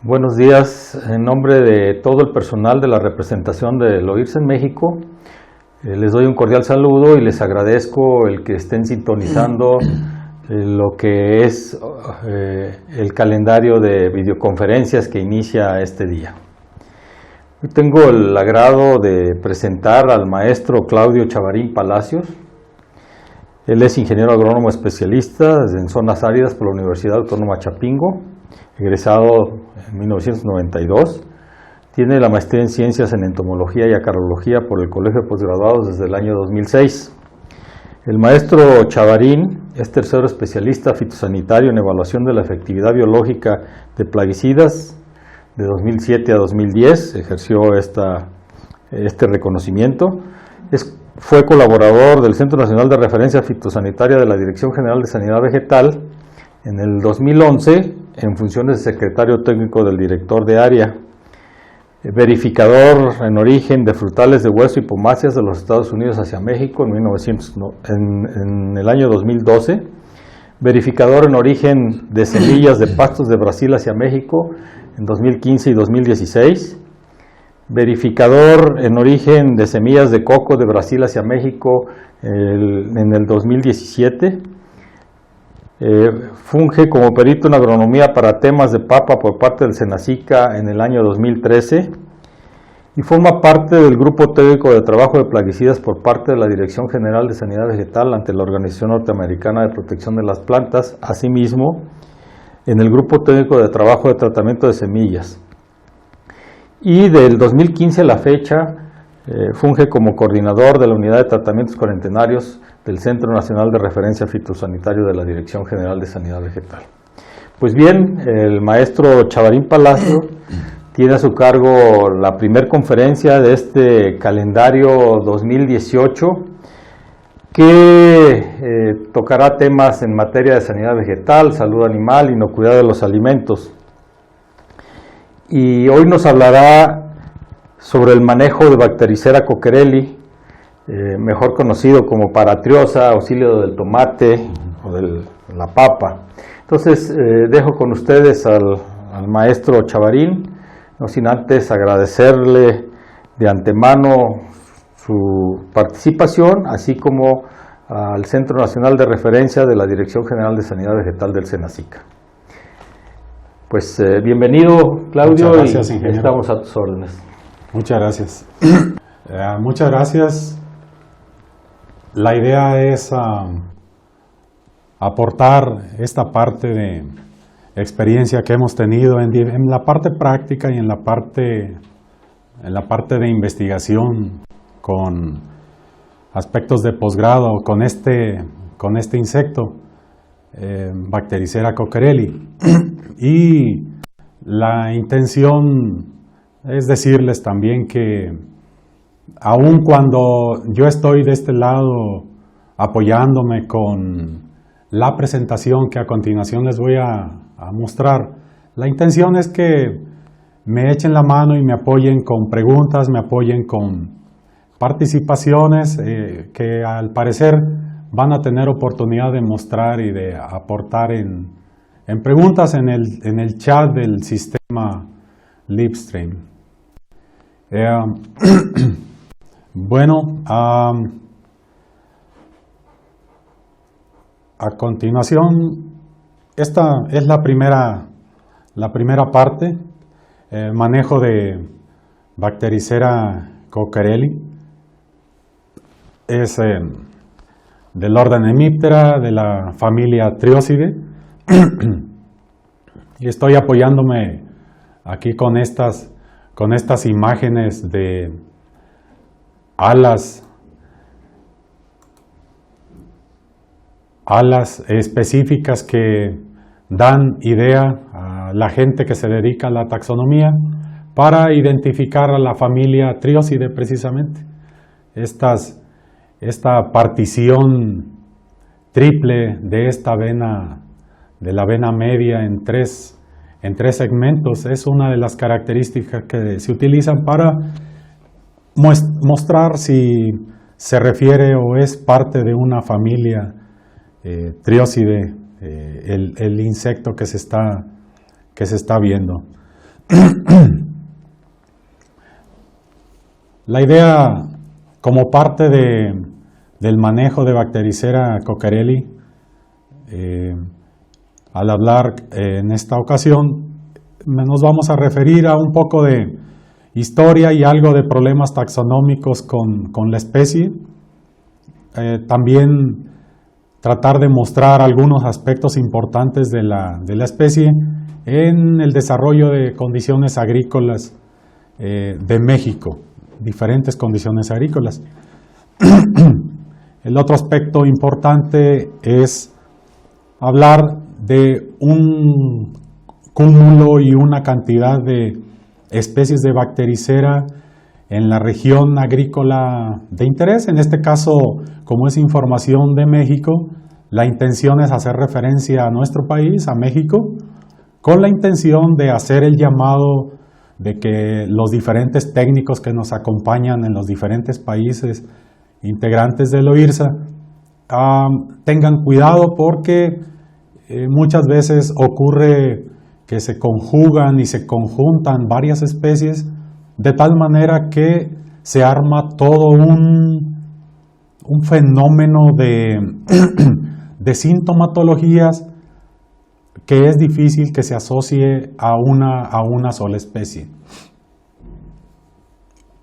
Buenos días, en nombre de todo el personal de la representación de Loirse en México, les doy un cordial saludo y les agradezco el que estén sintonizando lo que es el calendario de videoconferencias que inicia este día. Hoy tengo el agrado de presentar al maestro Claudio Chavarín Palacios. Él es ingeniero agrónomo especialista en zonas áridas por la Universidad Autónoma Chapingo, egresado en 1992. Tiene la maestría en Ciencias en Entomología y Acarología por el Colegio de Postgraduados desde el año 2006. El maestro Chavarín es tercero especialista fitosanitario en evaluación de la efectividad biológica de plaguicidas de 2007 a 2010. Ejerció este reconocimiento. Fue colaborador del Centro Nacional de Referencia Fitosanitaria de la Dirección General de Sanidad Vegetal en el 2011 en funciones de secretario técnico del director de área, verificador en origen de frutales de hueso y pomáceas de los Estados Unidos hacia México en el año 2012, verificador en origen de semillas de pastos de Brasil hacia México en 2015 y 2016, verificador en origen de semillas de coco de Brasil hacia México en el 2017, funge como perito en agronomía para temas de papa por parte del Senacica en el año 2013 y forma parte del Grupo Técnico de Trabajo de Plaguicidas por parte de la Dirección General de Sanidad Vegetal ante la Organización Norteamericana de Protección de las Plantas, asimismo en el Grupo Técnico de Trabajo de Tratamiento de Semillas. Y del 2015 a la fecha funge como coordinador de la Unidad de Tratamientos Cuarentenarios del Centro Nacional de Referencia Fitosanitario de la Dirección General de Sanidad Vegetal. Pues bien, el maestro Chavarín Palacio tiene a su cargo la primera conferencia de este calendario 2018 que tocará temas en materia de sanidad vegetal, salud animal, inocuidad de los alimentos. Y hoy nos hablará sobre el manejo de Bactericera coquerelli, mejor conocido como paratriosa, auxilio del tomate o de la papa. Entonces dejo con ustedes al maestro Chavarín, no sin antes agradecerle de antemano su participación, así como al Centro Nacional de Referencia de la Dirección General de Sanidad Vegetal del Senacica. Pues bienvenido, Claudio. Muchas gracias, y ingeniero. Estamos a tus órdenes. Muchas gracias. Muchas gracias. La idea es aportar esta parte de experiencia que hemos tenido en la parte práctica y en la parte de investigación con aspectos de posgrado con este insecto, Bactericera coquerelli. Y la intención es decirles también que aun cuando yo estoy de este lado apoyándome con la presentación que a continuación les voy a mostrar, la intención es que me echen la mano y me apoyen con preguntas, me apoyen con participaciones que al parecer van a tener oportunidad de mostrar y de aportar en preguntas en el chat del sistema Livestream. Bueno, a continuación, esta es la primera parte, manejo de Bactericera coquerelli. Es del orden Hemiptera, de la familia Triosidae. Y estoy apoyándome aquí con estas imágenes de alas específicas que dan idea a la gente que se dedica a la taxonomía para identificar a la familia Triosidae precisamente. Esta partición triple de esta vena, de la vena media en tres segmentos, es una de las características que se utilizan para mostrar si se refiere o es parte de una familia Triosidae, el insecto que se está viendo. La idea, como parte del manejo de Bactericera coquerelli, al hablar en esta ocasión, nos vamos a referir a un poco de historia y algo de problemas taxonómicos con la especie. También tratar de mostrar algunos aspectos importantes de la especie en el desarrollo de condiciones agrícolas de México, diferentes condiciones agrícolas. El otro aspecto importante es hablar de un cúmulo y una cantidad de especies de Bactericera en la región agrícola de interés. En este caso, como es información de México, la intención es hacer referencia a nuestro país, a México, con la intención de hacer el llamado de que los diferentes técnicos que nos acompañan en los diferentes países integrantes del OIRSA tengan cuidado, porque muchas veces ocurre que se conjugan y se conjuntan varias especies de tal manera que se arma todo un fenómeno de sintomatologías que es difícil que se asocie a una sola especie.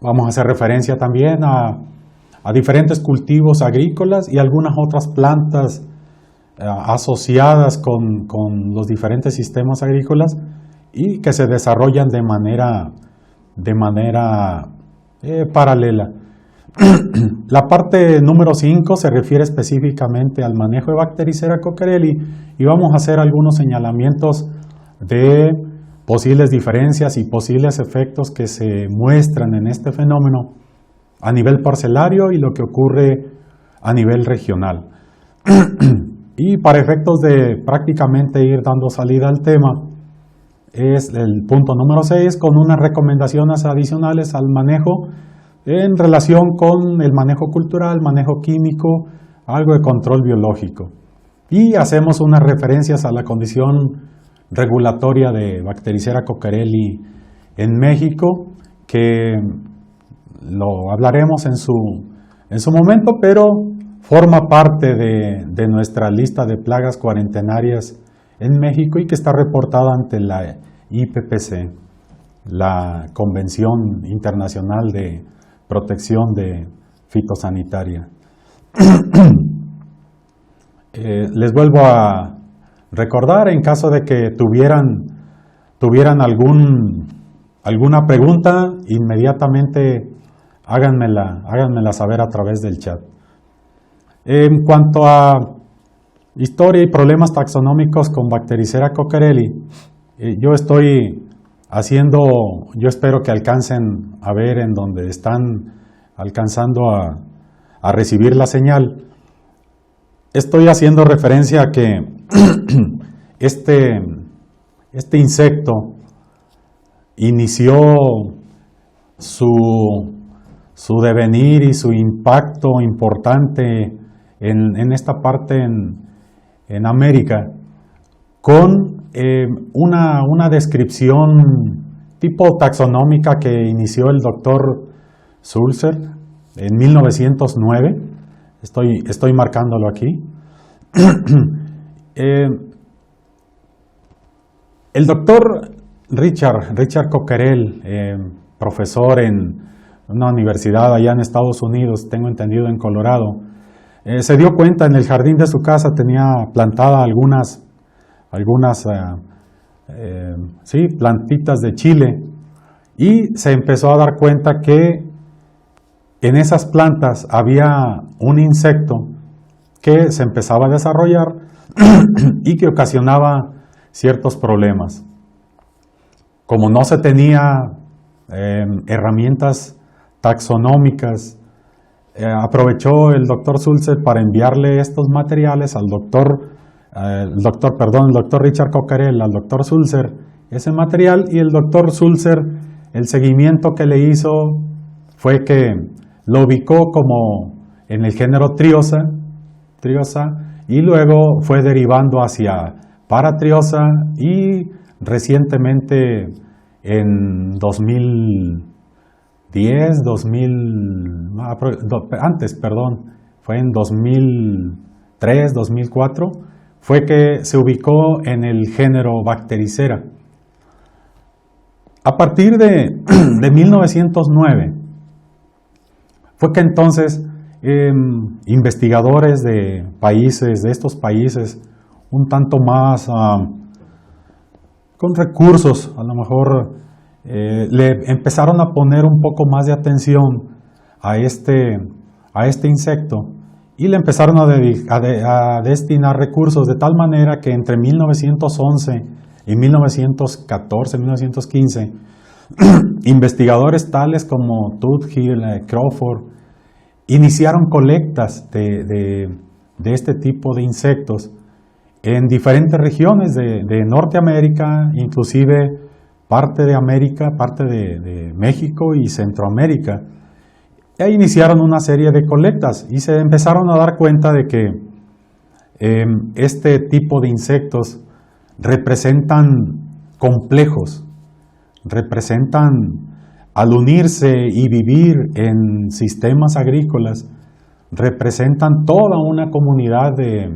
Vamos a hacer referencia también a diferentes cultivos agrícolas y algunas otras plantas asociadas con los diferentes sistemas agrícolas y que se desarrollan de manera paralela. La parte número 5 se refiere específicamente al manejo de Bactericera coquerelli y vamos a hacer algunos señalamientos de posibles diferencias y posibles efectos que se muestran en este fenómeno a nivel parcelario y lo que ocurre a nivel regional. Y para efectos de prácticamente ir dando salida al tema, es el punto número 6 con unas recomendaciones adicionales al manejo en relación con el manejo cultural, manejo químico, algo de control biológico. Y hacemos unas referencias a la condición regulatoria de Bactericera coquerelli en México, que lo hablaremos en su momento, pero forma parte de nuestra lista de plagas cuarentenarias en México y que está reportada ante la IPPC, la Convención Internacional de Protección de Fitosanitaria. Les vuelvo a recordar, en caso de que tuvieran alguna pregunta, inmediatamente háganmela saber a través del chat. En cuanto a historia y problemas taxonómicos con Bactericera coquerelli, yo espero que alcancen a ver en donde están alcanzando a recibir la señal. Estoy haciendo referencia a que este insecto inició su devenir y su impacto importante en esta parte en América con una descripción tipo taxonómica que inició el doctor Sulzer en 1909. Estoy marcándolo aquí. El doctor Richard Coquerel, profesor en una universidad allá en Estados Unidos, tengo entendido en Colorado, se dio cuenta, en el jardín de su casa tenía plantada algunas plantitas de chile, y se empezó a dar cuenta que en esas plantas había un insecto que se empezaba a desarrollar y que ocasionaba ciertos problemas. Como no se tenía herramientas taxonómicas, aprovechó el doctor Sulzer para enviarle estos materiales al doctor Richard Coquerel, al doctor Sulzer, ese material, y el doctor Sulzer, el seguimiento que le hizo fue que lo ubicó como en el género Triosa, y luego fue derivando hacia Paratriosa y recientemente en 2010, fue en 2003, 2004, fue que se ubicó en el género Bactericera. A partir de 1909, fue que entonces investigadores de estos países, un tanto más con recursos, a lo mejor le empezaron a poner un poco más de atención a este insecto y le empezaron a destinar recursos de tal manera que entre 1911 y 1914, 1915, investigadores tales como Tuthill, Crawford, iniciaron colectas de este tipo de insectos en diferentes regiones de Norteamérica, inclusive parte de América, parte de México y Centroamérica. E iniciaron una serie de colectas y se empezaron a dar cuenta de que este tipo de insectos representan complejos, representan, al unirse y vivir en sistemas agrícolas, representan toda una comunidad de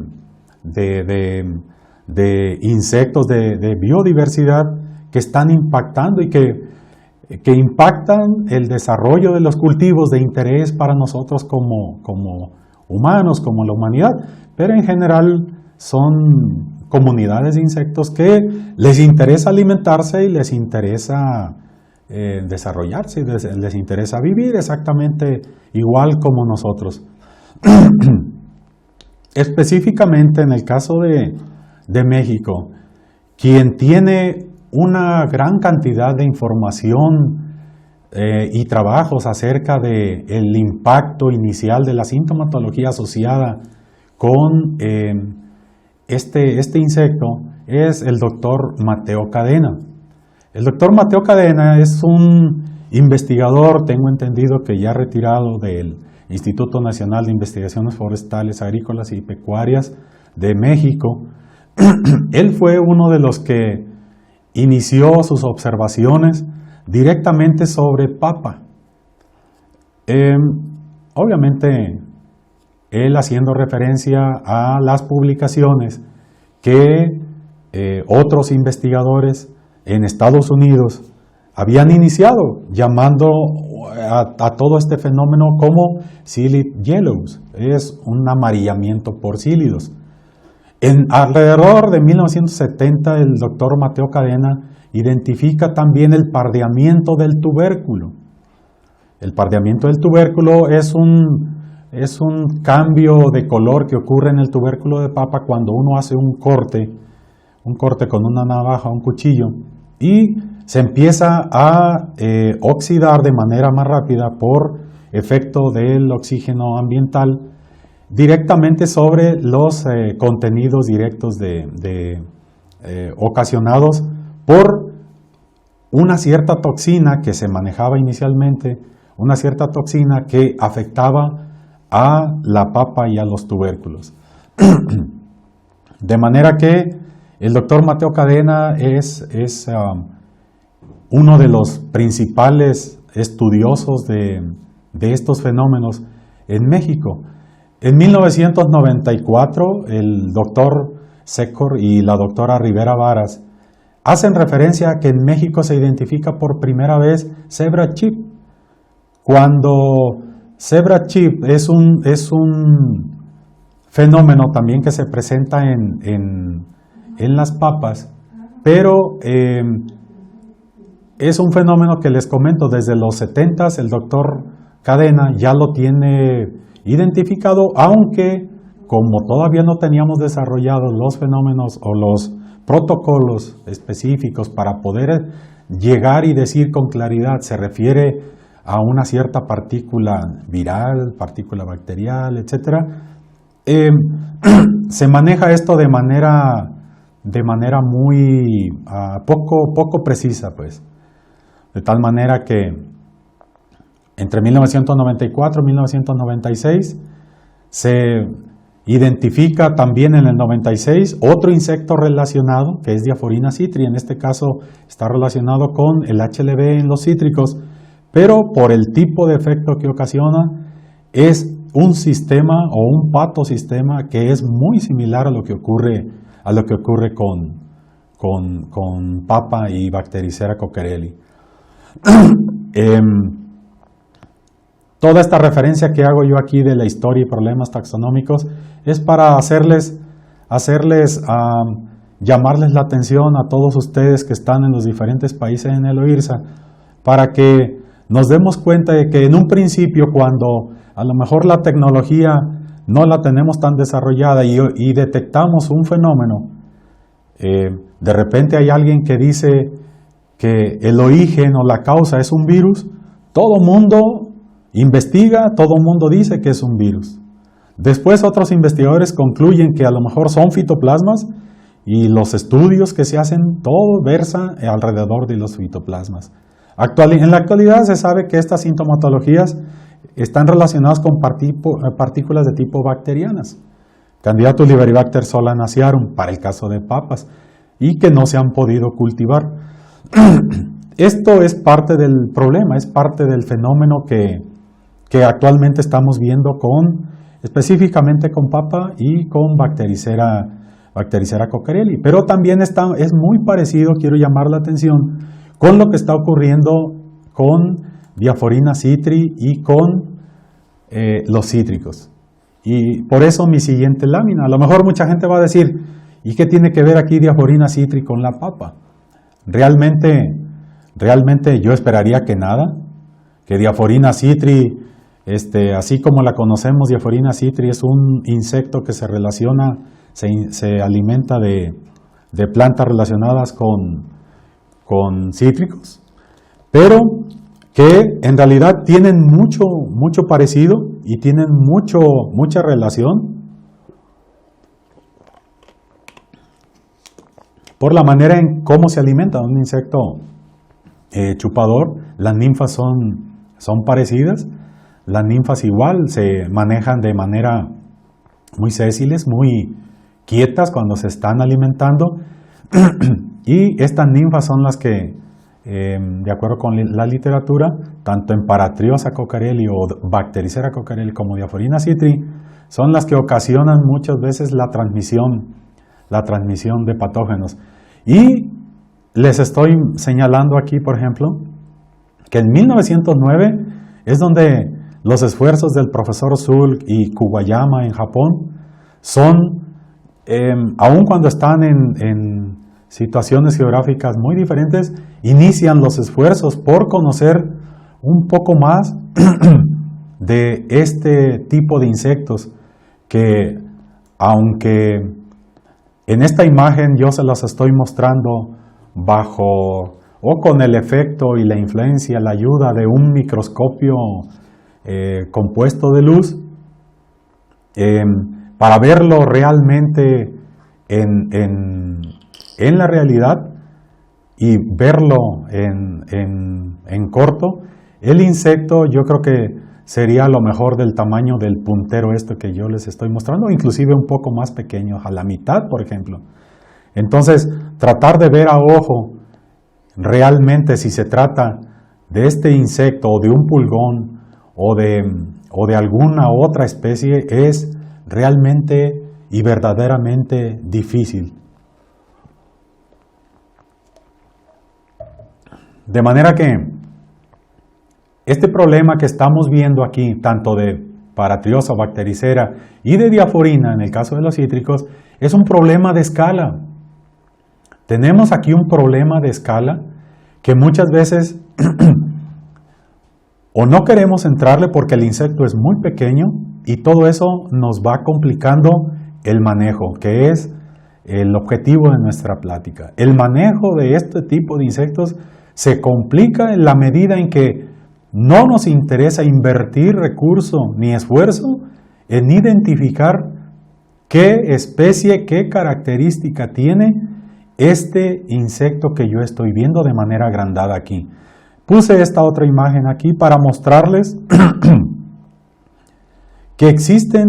insectos, de biodiversidad que están impactando y que impactan el desarrollo de los cultivos de interés para nosotros como humanos, como la humanidad, pero en general son comunidades de insectos que les interesa alimentarse y les interesa desarrollarse, les interesa vivir exactamente igual como nosotros. Específicamente en el caso de México, quien tiene una gran cantidad de información y trabajos acerca del impacto inicial de la sintomatología asociada con este insecto es el doctor Mateo Cadena. El doctor Mateo Cadena es un investigador, tengo entendido que ya retirado del Instituto Nacional de Investigaciones Forestales, Agrícolas y Pecuarias de México. Él fue uno de los que inició sus observaciones directamente sobre papa. Obviamente, él haciendo referencia a las publicaciones que otros investigadores en Estados Unidos habían iniciado, llamando a todo este fenómeno como psyllid yellows, es un amarillamiento por psílidos. Alrededor de 1970, el doctor Mateo Cadena identifica también el pardeamiento del tubérculo. El pardeamiento del tubérculo es un cambio de color que ocurre en el tubérculo de papa cuando uno hace un corte con una navaja o un cuchillo, y se empieza a oxidar de manera más rápida por efecto del oxígeno ambiental directamente sobre los contenidos directos ocasionados por una cierta toxina que se manejaba inicialmente, una cierta toxina que afectaba a la papa y a los tubérculos. De manera que el doctor Mateo Cadena es uno de los principales estudiosos de estos fenómenos en México. En 1994, el doctor Secor y la doctora Rivera Varas hacen referencia a que en México se identifica por primera vez Zebra chip. Cuando Zebra chip es un fenómeno también que se presenta en las papas, pero es un fenómeno que les comento desde los 70s, el doctor Cadena ya lo tiene identificado, aunque como todavía no teníamos desarrollados los fenómenos o los protocolos específicos para poder llegar y decir con claridad, se refiere a una cierta partícula viral, partícula bacterial, etc. Se maneja esto de manera muy poco precisa, pues. De tal manera que entre 1994 y 1996 se identifica también en el 96 otro insecto relacionado, que es Diaphorina citri. En este caso está relacionado con el HLB en los cítricos, pero por el tipo de efecto que ocasiona, es un sistema o un patosistema que es muy similar a lo que ocurre con papa y Bactericera coquerelli. Toda esta referencia que hago yo aquí de la historia y problemas taxonómicos es para llamarles la atención a todos ustedes que están en los diferentes países en el OIRSA, para que nos demos cuenta de que en un principio, cuando a lo mejor la tecnología no la tenemos tan desarrollada y detectamos un fenómeno, de repente hay alguien que dice que el origen o la causa es un virus, todo mundo investiga, todo mundo dice que es un virus. Después otros investigadores concluyen que a lo mejor son fitoplasmas y los estudios que se hacen, todo versa alrededor de los fitoplasmas. En la actualidad se sabe que estas sintomatologías están relacionadas con partículas de tipo bacterianas, Candidatus liberibacter solanacearum para el caso de papas, y que no se han podido cultivar. Esto es parte del problema, es parte del fenómeno que actualmente estamos viendo específicamente con papa y con Bactericera coquerelli. Pero también es muy parecido, quiero llamar la atención, con lo que está ocurriendo con Diaphorina citri y con los cítricos. Y por eso mi siguiente lámina. A lo mejor mucha gente va a decir, ¿y qué tiene que ver aquí Diaphorina citri con la papa? Realmente yo esperaría que nada, que Diaphorina citri, así como la conocemos, Diaphorina citri es un insecto que se relaciona, se alimenta de plantas relacionadas con cítricos, pero que en realidad tienen mucho parecido y tienen mucha relación por la manera en cómo se alimenta un insecto chupador. Las ninfas son parecidas, las ninfas igual se manejan de manera muy sésiles, muy quietas cuando se están alimentando, y estas ninfas son las que, de acuerdo con la literatura, tanto en Paratriosa coquerelli o Bactericera coquerelli como Diaphorina citri, son las que ocasionan muchas veces la transmisión de patógenos. Y les estoy señalando aquí, por ejemplo, que en 1909 es donde los esfuerzos del profesor Sulk y Kuwayama en Japón son, aun cuando están en situaciones geográficas muy diferentes, inician los esfuerzos por conocer un poco más de este tipo de insectos que, aunque en esta imagen yo se las estoy mostrando bajo o con el efecto y la influencia, la ayuda de un microscopio compuesto de luz, para verlo realmente en la realidad y verlo en corto, el insecto yo creo que sería a lo mejor del tamaño del puntero que yo les estoy mostrando, inclusive un poco más pequeño, a la mitad, por ejemplo. Entonces, tratar de ver a ojo realmente si se trata de este insecto o de un pulgón o de alguna otra especie es realmente y verdaderamente difícil. De manera que este problema que estamos viendo aquí, tanto de Paratriosa, Bactericera y de Diaphorina, en el caso de los cítricos, es un problema de escala. Tenemos aquí un problema de escala que muchas veces o no queremos entrarle porque el insecto es muy pequeño y todo eso nos va complicando el manejo, que es el objetivo de nuestra plática. El manejo de este tipo de insectos se complica en la medida en que no nos interesa invertir recurso ni esfuerzo en identificar qué especie, qué característica tiene este insecto que yo estoy viendo de manera agrandada aquí. Puse esta otra imagen aquí para mostrarles que existen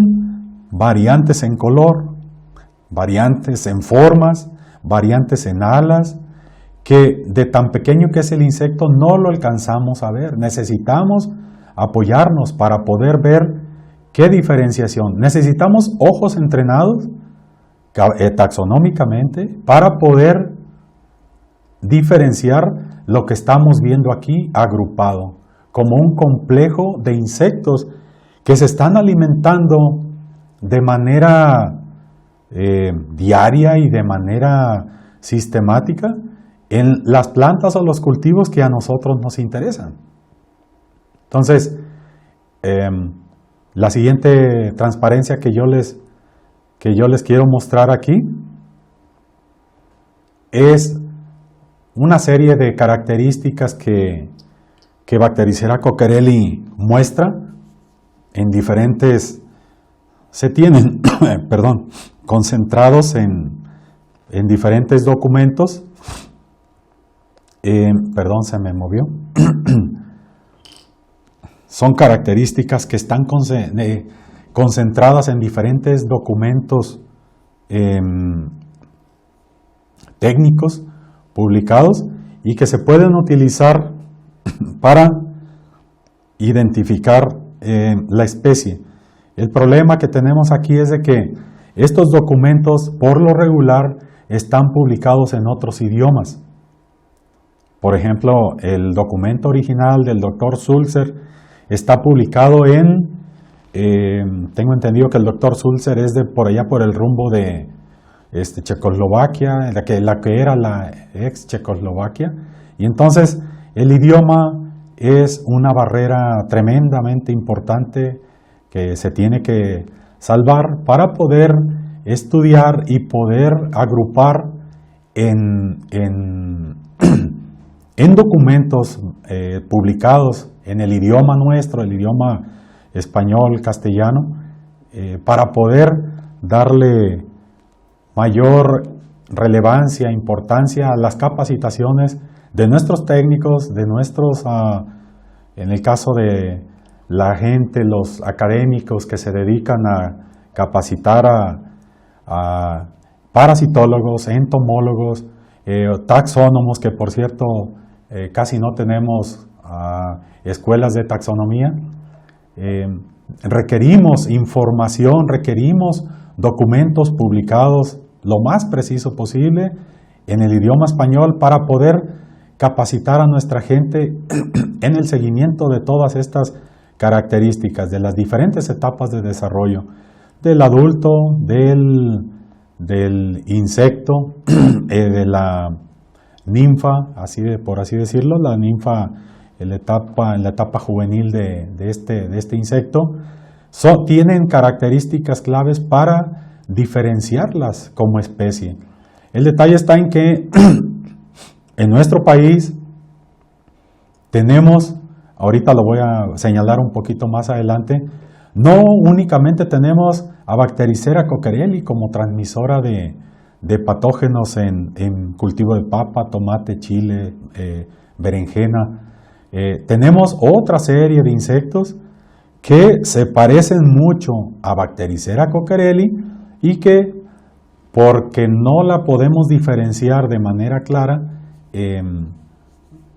variantes en color, variantes en formas, variantes en alas, que de tan pequeño que es el insecto no lo alcanzamos a ver. Necesitamos apoyarnos para poder ver qué diferenciación. Necesitamos ojos entrenados taxonómicamente para poder diferenciar lo que estamos viendo aquí agrupado como un complejo de insectos que se están alimentando de manera diaria y de manera sistemática en las plantas o los cultivos que a nosotros nos interesan. Entonces, la siguiente transparencia que yo les quiero mostrar aquí es una serie de características que Bactericera coquerelli muestra en diferentes, se tienen, perdón, concentrados en diferentes documentos. Perdón, se me movió. Son características que están concentradas en diferentes documentos técnicos publicados y que se pueden utilizar para identificar la especie. El problema que tenemos aquí es de que estos documentos por lo regular están publicados en otros idiomas. Por ejemplo, el documento original del Dr. Sulzer está publicado tengo entendido que el Dr. Sulzer es de por allá por el rumbo de Checoslovaquia, la que era la ex Checoslovaquia, y entonces el idioma es una barrera tremendamente importante que se tiene que salvar para poder estudiar y poder agrupar en documentos publicados en el idioma nuestro, el idioma español, castellano, para poder darle mayor relevancia, importancia a las capacitaciones de nuestros técnicos, de nuestros, en el caso de la gente, los académicos que se dedican a capacitar a parasitólogos, entomólogos, taxónomos, que por cierto casi no tenemos escuelas de taxonomía. Requerimos información, requerimos documentos publicados lo más preciso posible en el idioma español para poder capacitar a nuestra gente en el seguimiento de todas estas características, de las diferentes etapas de desarrollo, del adulto, del insecto, de la ninfa, por así decirlo, la ninfa en la etapa juvenil de este insecto, tienen características claves para diferenciarlas como especie. El detalle está en que en nuestro país tenemos, ahorita lo voy a señalar un poquito más adelante, no únicamente tenemos a Bactericera coquerelli como transmisora de patógenos en cultivo de papa, tomate, chile, berenjena. Tenemos otra serie de insectos que se parecen mucho a Bactericera coquerelli y que, porque no la podemos diferenciar de manera clara,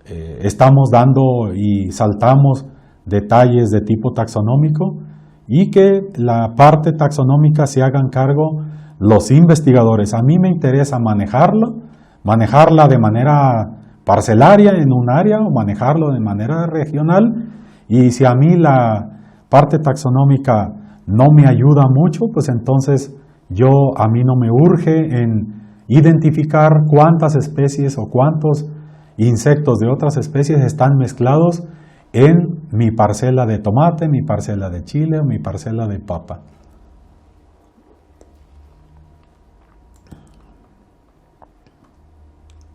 estamos dando y saltamos detalles de tipo taxonómico, y que la parte taxonómica se hagan cargo los investigadores. A mí me interesa manejarla de manera parcelaria en un área o manejarlo de manera regional, y si a mí la parte taxonómica no me ayuda mucho, pues entonces a mí no me urge en identificar cuántas especies o cuántos insectos de otras especies están mezclados en mi parcela de tomate, mi parcela de chile o mi parcela de papa.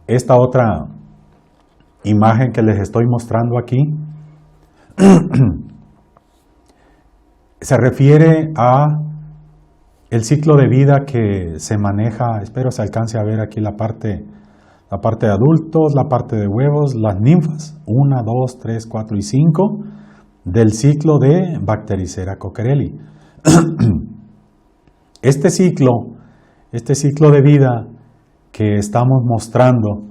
Esta otra imagen que les estoy mostrando aquí se refiere a el ciclo de vida que se maneja. Espero se alcance a ver aquí la parte de adultos, la parte de huevos, las ninfas, 1, 2, 3, 4 y 5 del ciclo de Bactericera coquerelli. este ciclo de vida que estamos mostrando,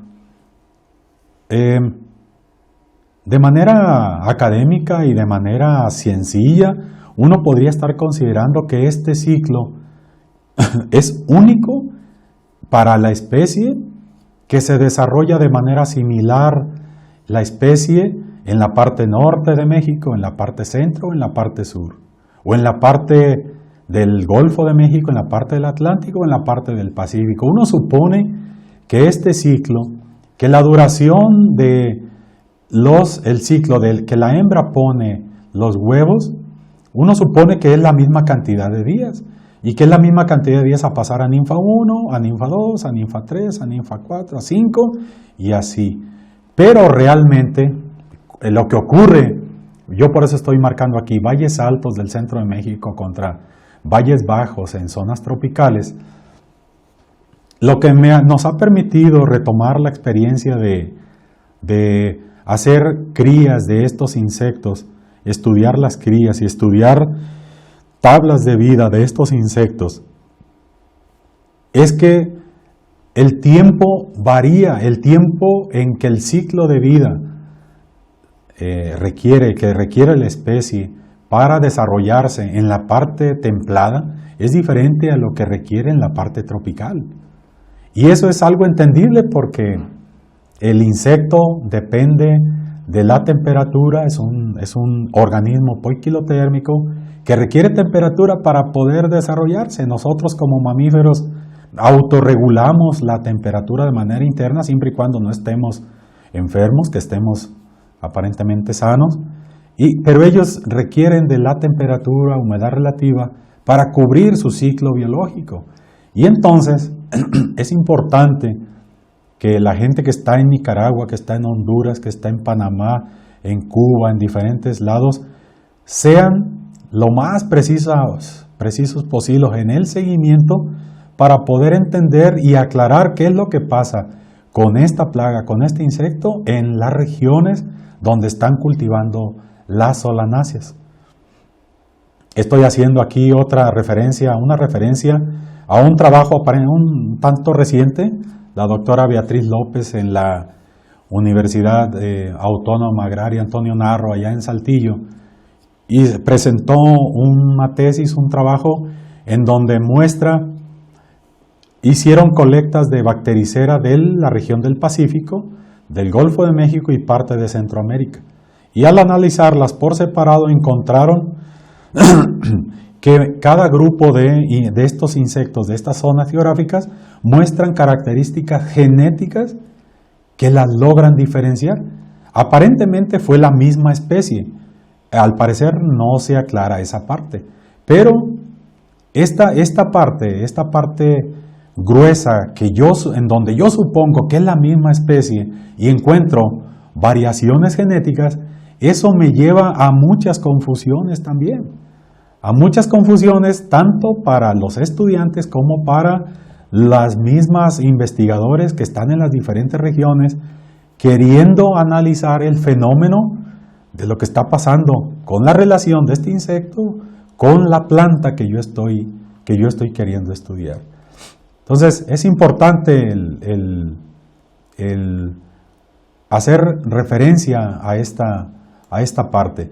de manera académica y de manera sencilla, uno podría estar considerando que este ciclo es único para la especie, que se desarrolla de manera similar la especie en la parte norte de México, en la parte centro, en la parte sur, o en la parte del Golfo de México, en la parte del Atlántico, o en la parte del Pacífico. Uno supone que este ciclo, que la duración de el ciclo del que la hembra pone los huevos, uno supone que es la misma cantidad de días, y que es la misma cantidad de días a pasar a ninfa 1, a ninfa 2, a ninfa 3, a ninfa 4, a 5, y así. Pero realmente, lo que ocurre, yo por eso estoy marcando aquí valles altos del centro de México contra valles bajos en zonas tropicales, lo que nos ha permitido retomar la experiencia de hacer crías de estos insectos, estudiar las crías y estudiar tablas de vida de estos insectos, es que el tiempo varía, el tiempo en que el ciclo de vida requiere la especie para desarrollarse en la parte templada es diferente a lo que requiere en la parte tropical. Y eso es algo entendible porque el insecto depende de la temperatura, es un organismo poiquilotérmico que requiere temperatura para poder desarrollarse. Nosotros como mamíferos autorregulamos la temperatura de manera interna siempre y cuando no estemos enfermos, que estemos aparentemente sanos, pero ellos requieren de la temperatura, humedad relativa para cubrir su ciclo biológico. Y entonces es importante que la gente que está en Nicaragua, que está en Honduras, que está en Panamá, en Cuba, en diferentes lados, sean lo más precisos posibles en el seguimiento para poder entender y aclarar qué es lo que pasa con esta plaga, con este insecto en las regiones donde están cultivando las solanáceas. Estoy haciendo aquí una referencia a un trabajo un tanto reciente, la doctora Beatriz López en la Universidad Autónoma Agraria Antonio Narro, allá en Saltillo, y presentó una tesis, un trabajo en donde hicieron colectas de bactericera de la región del Pacífico, del Golfo de México y parte de Centroamérica. Y al analizarlas por separado encontraron que cada grupo de estos insectos, de estas zonas geográficas, muestran características genéticas que las logran diferenciar. Aparentemente fue la misma especie. Al parecer no se aclara esa parte. Pero esta parte gruesa, en donde yo supongo que es la misma especie y encuentro variaciones genéticas, eso me lleva a muchas confusiones también. A muchas confusiones tanto para los estudiantes como para las mismas investigadores que están en las diferentes regiones queriendo analizar el fenómeno de lo que está pasando con la relación de este insecto con la planta que yo estoy queriendo estudiar. Entonces es importante el hacer referencia a esta parte.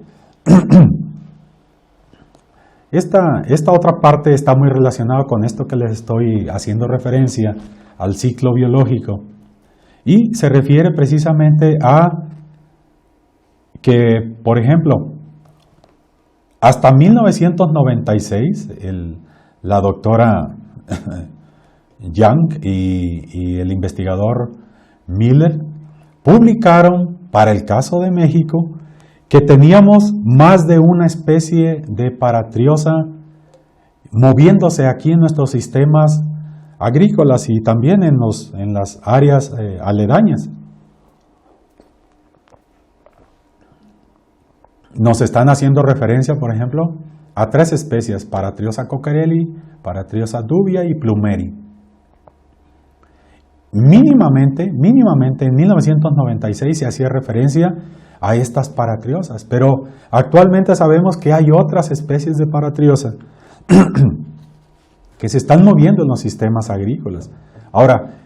Esta otra parte está muy relacionada con esto que les estoy haciendo referencia, al ciclo biológico, y se refiere precisamente a que, por ejemplo, hasta 1996, la doctora Young y el investigador Miller publicaron para el caso de México que teníamos más de una especie de paratriosa moviéndose aquí en nuestros sistemas agrícolas y también en las áreas aledañas. Nos están haciendo referencia, por ejemplo, a 3 especies: Paratriosa cocarelli, Paratriosa dubia y plumeri. Mínimamente en 1996 se hacía referencia a estas paratriosas, pero actualmente sabemos que hay otras especies de paratriosa que se están moviendo en los sistemas agrícolas. Ahora,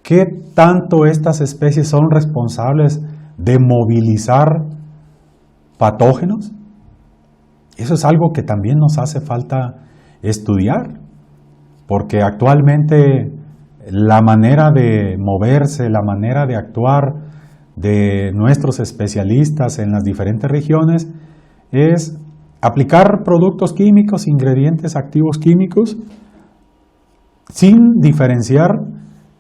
¿qué tanto estas especies son responsables de movilizar patógenos? Eso es algo que también nos hace falta estudiar, porque actualmente la manera de moverse, la manera de actuar de nuestros especialistas en las diferentes regiones es aplicar productos químicos, ingredientes activos químicos, sin diferenciar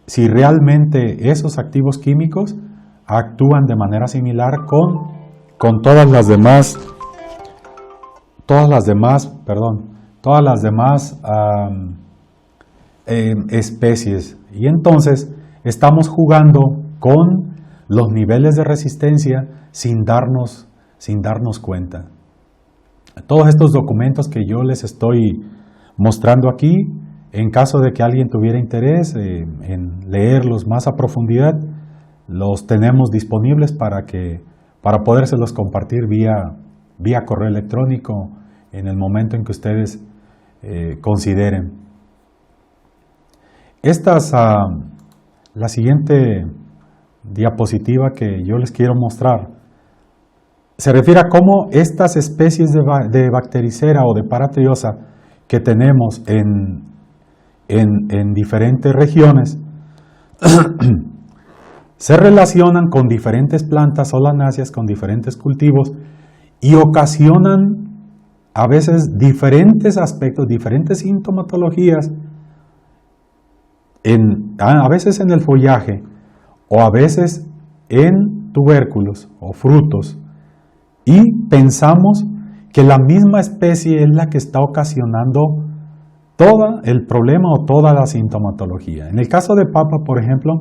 si realmente esos activos químicos actúan de manera similar con todas las demás especies. Y entonces estamos jugando con los niveles de resistencia sin darnos cuenta. Todos estos documentos que yo les estoy mostrando aquí, en caso de que alguien tuviera interés en leerlos más a profundidad, los tenemos disponibles para podérselos compartir vía correo electrónico en el momento en que ustedes consideren. La siguiente diapositiva que yo les quiero mostrar se refiere a cómo estas especies de Bactericera o de Paratriosa que tenemos en diferentes regiones se relacionan con diferentes plantas solanáceas, con diferentes cultivos y ocasionan a veces diferentes aspectos, diferentes sintomatologías, a veces en el follaje o a veces en tubérculos o frutos, y pensamos que la misma especie es la que está ocasionando todo el problema o toda la sintomatología. En el caso de papa, por ejemplo,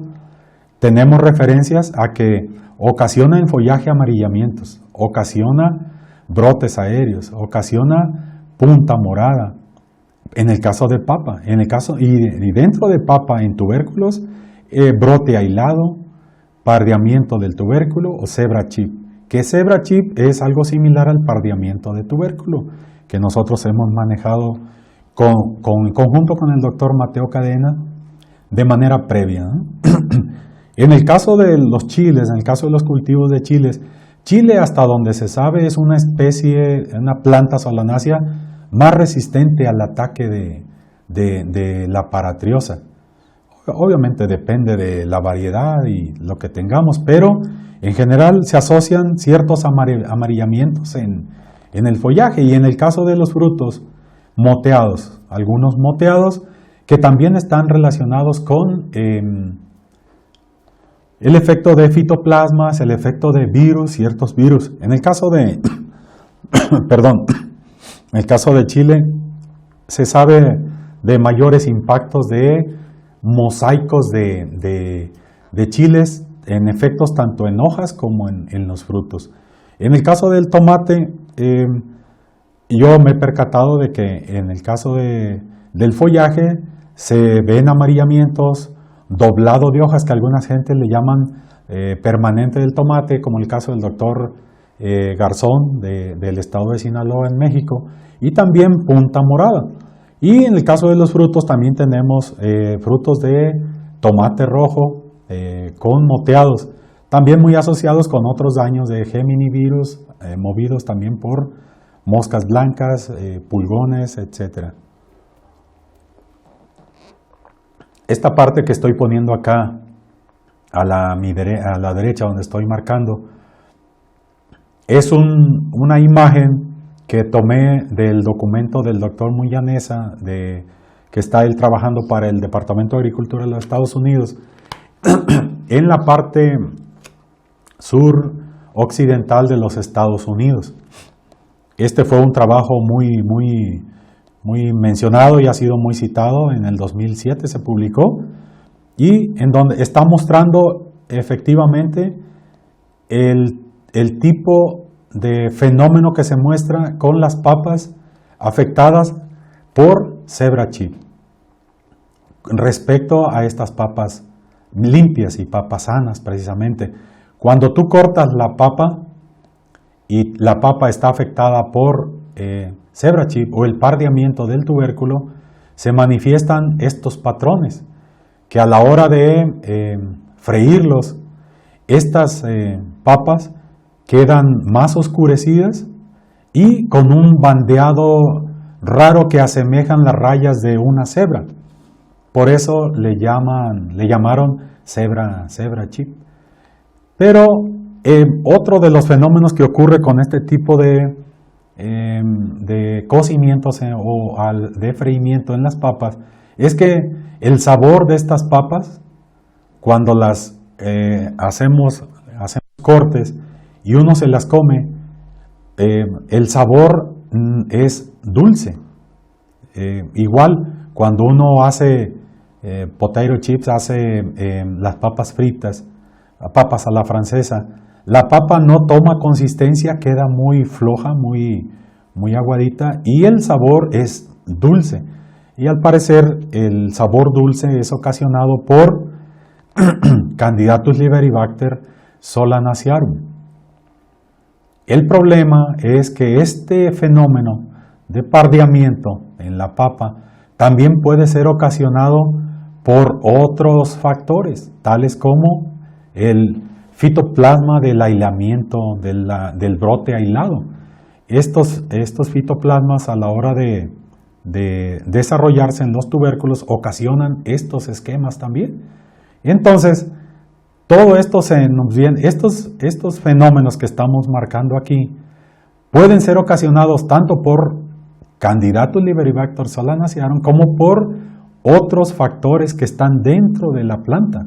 tenemos referencias a que ocasiona en follaje amarillamientos, ocasiona brotes aéreos, ocasiona punta morada. En el caso de papa, y dentro de papa en tubérculos, brote aislado, pardeamiento del tubérculo o cebra chip. Que cebra chip es algo similar al pardeamiento de tubérculo que nosotros hemos manejado en conjunto con el doctor Mateo Cadena de manera previa. En el caso de los chiles, en el caso de los cultivos de chiles, chile hasta donde se sabe es una planta solanácea más resistente al ataque de la paratriosa. Obviamente depende de la variedad y lo que tengamos, pero en general se asocian ciertos amarillamientos en el follaje, y en el caso de los frutos, moteados, algunos moteados que también están relacionados con el efecto de fitoplasmas, el efecto de virus, ciertos virus. En el caso de, en el caso de Chile, se sabe de mayores impactos de mosaicos de chiles en efectos tanto en hojas como en los frutos. En el caso del tomate, yo me he percatado de que en el caso del follaje se ven amarillamientos, doblado de hojas, que algunas gentes le llaman permanente del tomate, como el caso del doctor Garzón del estado de Sinaloa en México, y también punta morada. Y en el caso de los frutos también tenemos frutos de tomate rojo con moteados, también muy asociados con otros daños de geminivirus, movidos también por moscas blancas, pulgones, etc. Esta parte que estoy poniendo acá a la derecha donde estoy marcando es una imagen que tomé del documento del doctor Muyanesa, que está él trabajando para el Departamento de Agricultura de los Estados Unidos, en la parte sur occidental de los Estados Unidos. Este fue un trabajo muy mencionado y ha sido muy citado. En el 2007 se publicó, y en donde está mostrando efectivamente el tipo de fenómeno que se muestra con las papas afectadas por cebra chip respecto a estas papas limpias y papas sanas. Precisamente cuando tú cortas la papa y la papa está afectada por cebra chip o el pardeamiento del tubérculo, se manifiestan estos patrones, que a la hora de freírlos, estas papas quedan más oscurecidas y con un bandeado raro que asemejan las rayas de una cebra. Por eso le llamaron cebra chip. Pero otro de los fenómenos que ocurre con este tipo de cocimientos o de freimiento en las papas es que el sabor de estas papas, cuando las hacemos cortes y uno se las come, el sabor es dulce. Igual cuando uno hace potato chips, hace las papas fritas, papas a la francesa, la papa no toma consistencia, queda muy floja, muy aguadita, y el sabor es dulce. Y al parecer el sabor dulce es ocasionado por Candidatus liberibacter solanacearum. El problema es que este fenómeno de pardeamiento en la papa también puede ser ocasionado por otros factores, tales como el fitoplasma del aislamiento del brote aislado. Estos fitoplasmas, a la hora de desarrollarse en los tubérculos, ocasionan estos esquemas también. Entonces, todo esto estos fenómenos que estamos marcando aquí pueden ser ocasionados tanto por Candidatus liberibacter solanacearum como por otros factores que están dentro de la planta.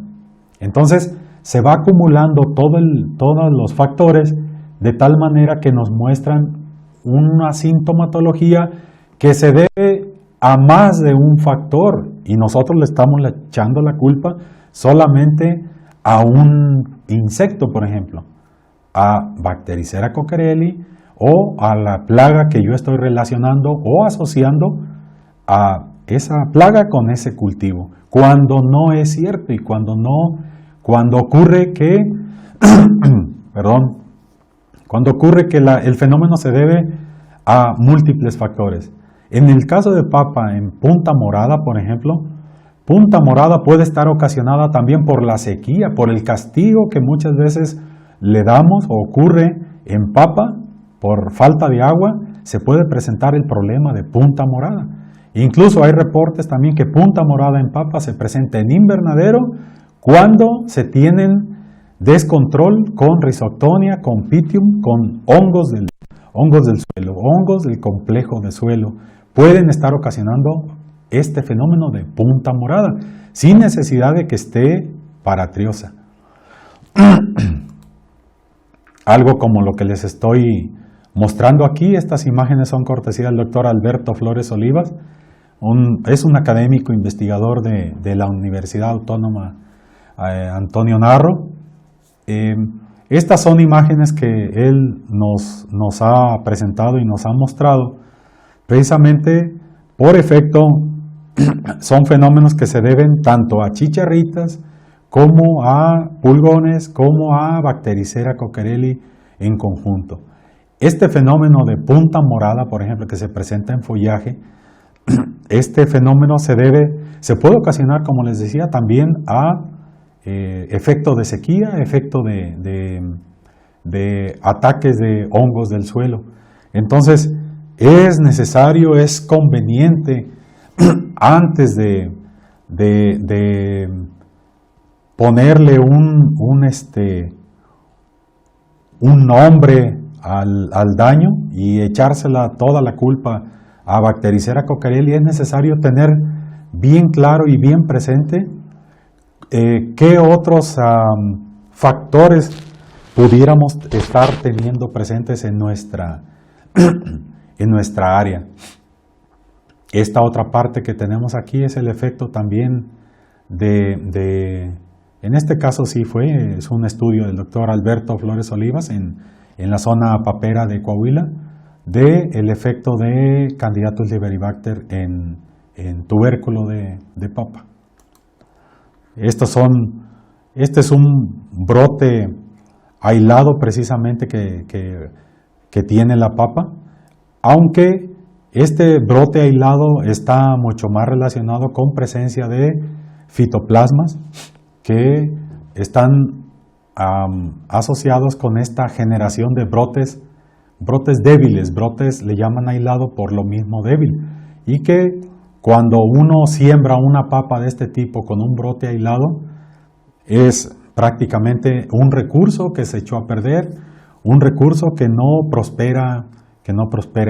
Entonces, se va acumulando todos los factores de tal manera que nos muestran una sintomatología que se debe a más de un factor, y nosotros le estamos echando la culpa solamente a un insecto, por ejemplo, a Bactericera coquerelli, o a la plaga que yo estoy relacionando o asociando a esa plaga con ese cultivo, cuando no es cierto y cuando ocurre que el fenómeno se debe a múltiples factores. En el caso de papa en punta morada, por ejemplo, punta morada puede estar ocasionada también por la sequía, por el castigo que muchas veces le damos o ocurre en papa por falta de agua. Se puede presentar el problema de punta morada. Incluso hay reportes también que punta morada en papa se presenta en invernadero cuando se tienen descontrol con Rhizoctonia, con Pythium, con hongos del suelo, hongos del complejo de suelo. Pueden estar ocasionando este fenómeno de punta morada, sin necesidad de que esté paratriosa. Algo como lo que les estoy mostrando aquí, estas imágenes son cortesía del doctor Alberto Flores Olivas, es un académico investigador de la Universidad Autónoma Antonio Narro. Estas son imágenes que él nos ha presentado y nos ha mostrado, precisamente por efecto, son fenómenos que se deben tanto a chicharritas como a pulgones, como a Bactericera coquerelli en conjunto. Este fenómeno de punta morada, por ejemplo, que se presenta en follaje, este fenómeno se puede ocasionar, como les decía, también a efecto de sequía, efecto de ataques de hongos del suelo. Entonces, es necesario, es conveniente, antes de ponerle un nombre al daño y echársela toda la culpa a Bactericera coquerelli, es necesario tener bien claro y bien presente qué otros factores pudiéramos estar teniendo presentes en nuestra área. Esta otra parte que tenemos aquí es el efecto también en este caso es un estudio del doctor Alberto Flores Olivas en la zona papera de Coahuila, del efecto de Candidatus liberibacter en tubérculo de papa. Este es un brote aislado precisamente que tiene la papa, aunque Este brote aislado está mucho más relacionado con presencia de fitoplasmas que están asociados con esta generación de brotes débiles. Brotes le llaman aislado por lo mismo débil. Y que cuando uno siembra una papa de este tipo con un brote aislado, es prácticamente un recurso que se echó a perder, un recurso que no prospera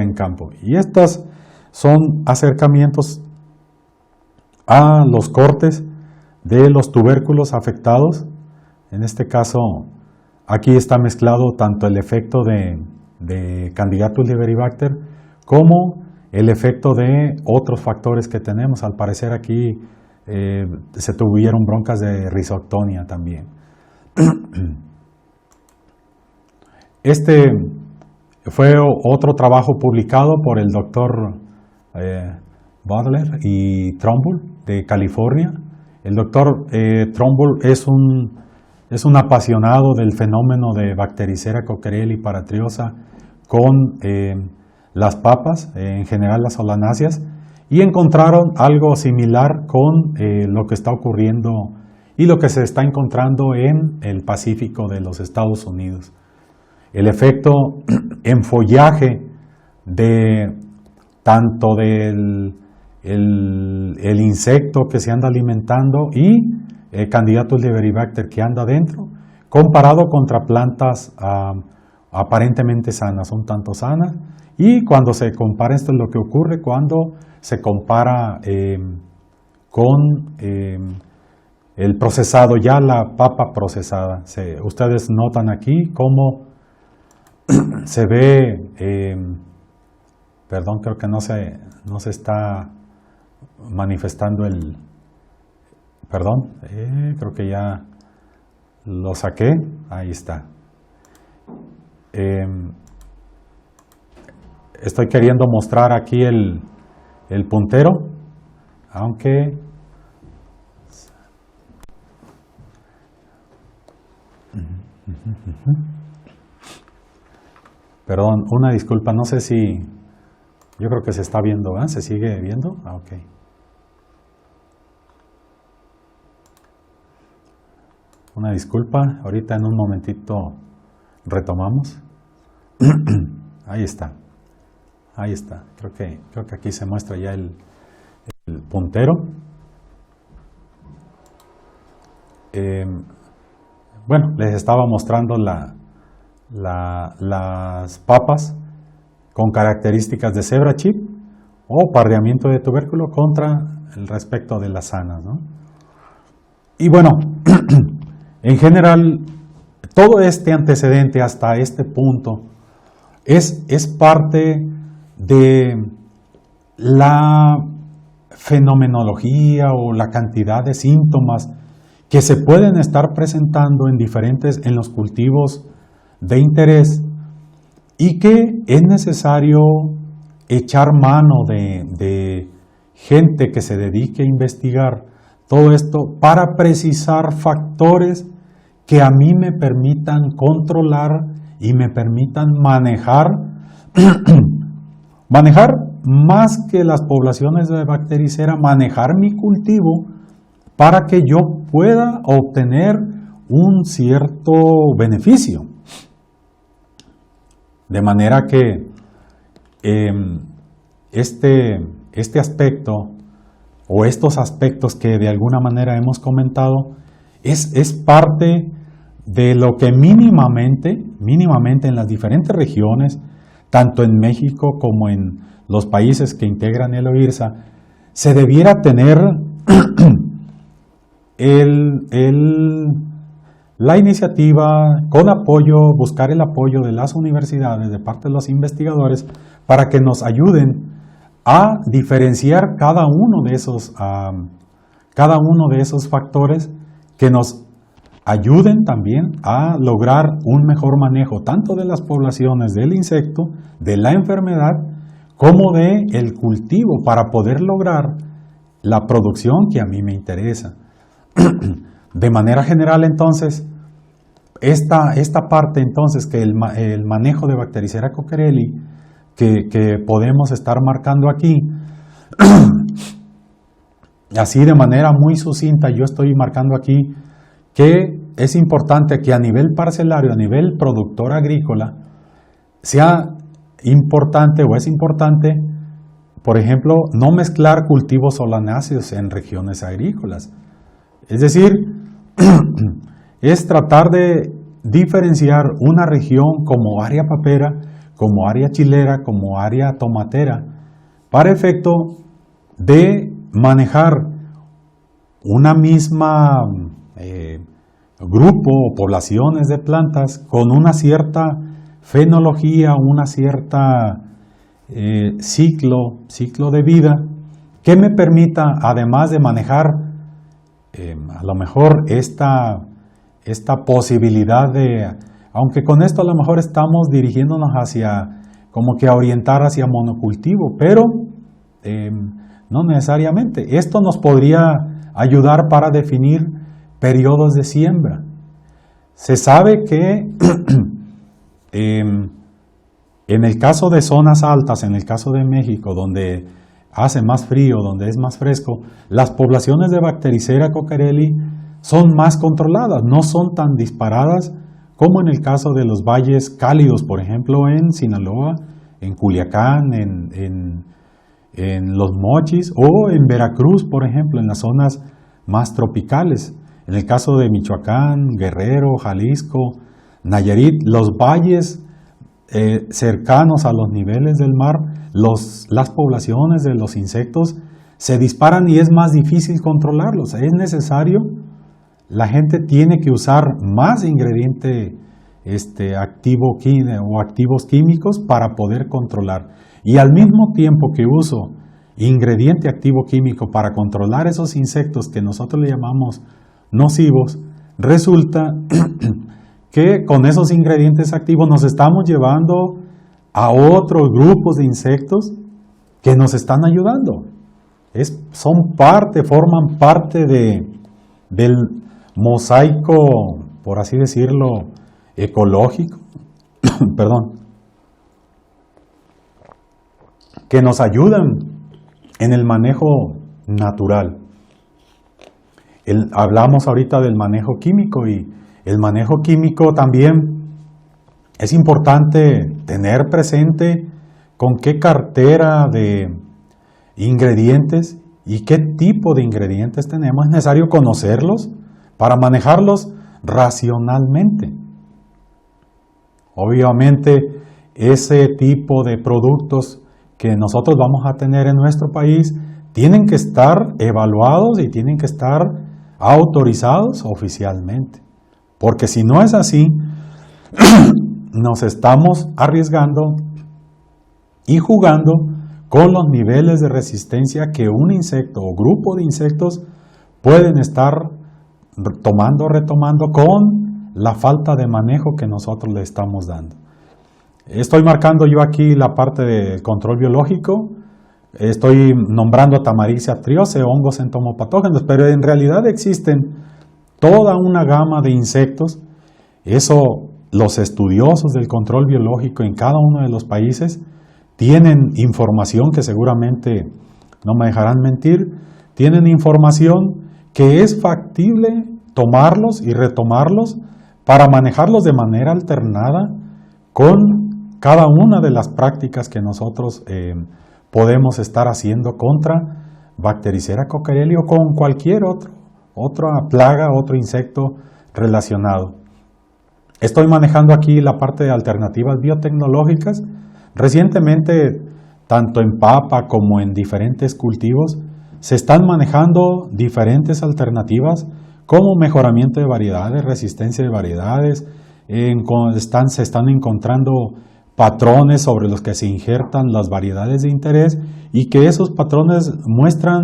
en campo. Y estos son acercamientos a los cortes de los tubérculos afectados. En este caso, aquí está mezclado tanto el efecto de Candidatus liberibacter como el efecto de otros factores que tenemos. Al parecer aquí se tuvieron broncas de rizoctonia también. Este fue otro trabajo publicado por el doctor Butler y Trumbull de California. El doctor Trumbull es un apasionado del fenómeno de Bactericera cockerielli paratriosa con las papas, en general las solanáceas, y encontraron algo similar con lo que está ocurriendo y lo que se está encontrando en el Pacífico de los Estados Unidos. El efecto en follaje de tanto del el insecto que se anda alimentando y Candidatus liberibacter que anda dentro, comparado contra plantas aparentemente sanas, un tanto sanas. Y cuando se compara, esto es lo que ocurre cuando se compara con el procesado, ya la papa procesada. Ustedes notan aquí cómo se ve, perdón, creo que no se está manifestando perdón, creo que ya lo saqué, ahí está. Estoy queriendo mostrar aquí el puntero, aunque perdón, una disculpa, no sé si, yo creo que se está viendo, ¿eh? ¿Se sigue viendo? Ok. Una disculpa, ahorita en un momentito retomamos. Ahí está, creo que aquí se muestra ya el puntero. Bueno, les estaba mostrando las papas con características de cebra chip o pardeamiento de tubérculo contra el respecto de las sanas, ¿no? Y bueno, en general, todo este antecedente hasta este punto es parte de la fenomenología o la cantidad de síntomas que se pueden estar presentando en los cultivos de interés y que es necesario echar mano de gente que se dedique a investigar todo esto para precisar factores que a mí me permitan controlar y me permitan manejar más que las poblaciones de Bactericera, manejar mi cultivo para que yo pueda obtener un cierto beneficio. De manera que este aspecto o estos aspectos que de alguna manera hemos comentado es parte de lo que mínimamente en las diferentes regiones, tanto en México como en los países que integran el OIRSA, se debiera tener la iniciativa con apoyo, buscar el apoyo de las universidades, de parte de los investigadores, para que nos ayuden a diferenciar cada uno de esos factores que nos ayuden también a lograr un mejor manejo tanto de las poblaciones del insecto, de la enfermedad, como de el cultivo para poder lograr la producción que a mí me interesa. De manera general, entonces, esta parte entonces que el manejo de Bactericera cockerielli que podemos estar marcando aquí. Así de manera muy sucinta, yo estoy marcando aquí que es importante que a nivel parcelario, a nivel productor agrícola, sea importante o es importante, por ejemplo, no mezclar cultivos solanáceos en regiones agrícolas. Es decir, es tratar de diferenciar una región como área papera, como área chilera, como área tomatera, para efecto de manejar una misma grupo o poblaciones de plantas con una cierta fenología, una cierta ciclo de vida que me permita, además de manejar a lo mejor esta posibilidad de, aunque con esto a lo mejor estamos dirigiéndonos hacia, como que a orientar hacia monocultivo, pero no necesariamente. Esto nos podría ayudar para definir periodos de siembra. Se sabe que en el caso de zonas altas, en el caso de México, donde hace más frío, donde es más fresco, las poblaciones de Bactericera coquerelli son más controladas, no son tan disparadas como en el caso de los valles cálidos, por ejemplo, en Sinaloa, en Culiacán, en Los Mochis o en Veracruz, por ejemplo, en las zonas más tropicales. En el caso de Michoacán, Guerrero, Jalisco, Nayarit, los valles cercanos a los niveles del mar, las poblaciones de los insectos se disparan y es más difícil controlarlos. Es necesario, la gente tiene que usar más ingrediente activo o activos químicos para poder controlar. Y al mismo tiempo que uso ingrediente activo químico para controlar esos insectos que nosotros le llamamos nocivos, resulta que con esos ingredientes activos nos estamos llevando a otros grupos de insectos que nos están ayudando. Forman parte del mosaico, por así decirlo, ecológico, perdón, que nos ayudan en el manejo natural. Hablamos ahorita del manejo químico y el manejo químico también es importante tener presente con qué cartera de ingredientes y qué tipo de ingredientes tenemos. Es necesario conocerlos para manejarlos racionalmente. Obviamente, ese tipo de productos que nosotros vamos a tener en nuestro país tienen que estar evaluados y tienen que estar autorizados oficialmente. Porque si no es así, nos estamos arriesgando y jugando con los niveles de resistencia que un insecto o grupo de insectos pueden estar retomando con la falta de manejo que nosotros le estamos dando. Estoy marcando yo aquí la parte del control biológico. Estoy nombrando Tamarixia triose, hongos entomopatógenos, pero en realidad existen toda una gama de insectos. Eso, los estudiosos del control biológico en cada uno de los países tienen información que seguramente no me dejarán mentir, tienen información que es factible tomarlos y retomarlos para manejarlos de manera alternada con cada una de las prácticas que nosotros podemos estar haciendo contra Bactericera coquerelli o con cualquier otra plaga, otro insecto relacionado. Estoy manejando aquí la parte de alternativas biotecnológicas. Recientemente, tanto en papa como en diferentes cultivos, se están manejando diferentes alternativas como mejoramiento de variedades, resistencia de variedades, se están encontrando patrones sobre los que se injertan las variedades de interés y que esos patrones muestran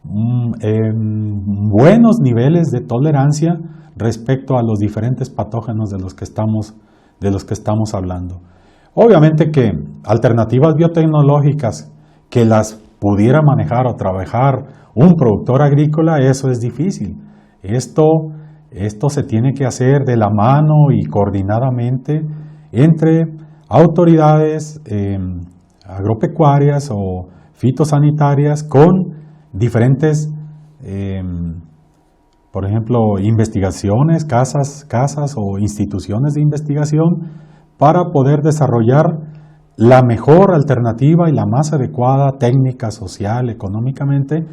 buenos niveles de tolerancia respecto a los diferentes patógenos de los que estamos hablando. Obviamente que alternativas biotecnológicas que las pudiera manejar o trabajar un productor agrícola, eso es difícil. Esto se tiene que hacer de la mano y coordinadamente entre autoridades agropecuarias o fitosanitarias con diferentes, por ejemplo, investigaciones, casas o instituciones de investigación para poder desarrollar la mejor alternativa y la más adecuada técnica, social, económicamente,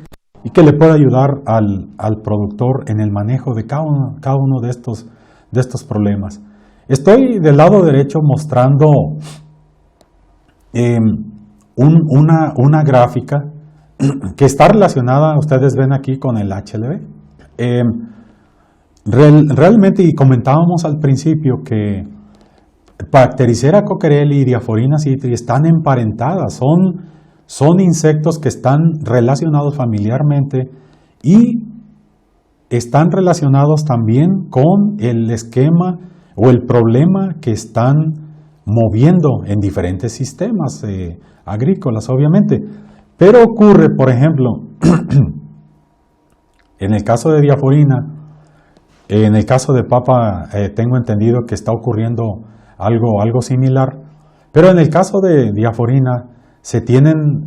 y que le pueda ayudar al productor en el manejo de cada uno de estos problemas. Estoy del lado derecho mostrando una gráfica que está relacionada, ustedes ven aquí, con el HLB. Realmente, y comentábamos al principio que Bactericera coquerelli y Diaphorina citri están emparentadas, son insectos que están relacionados familiarmente y están relacionados también con el esquema o el problema que están moviendo en diferentes sistemas agrícolas, obviamente. Pero ocurre, por ejemplo, en el caso de Diaphorina, en el caso de papa, tengo entendido que está ocurriendo algo similar, pero en el caso de Diaphorina se tienen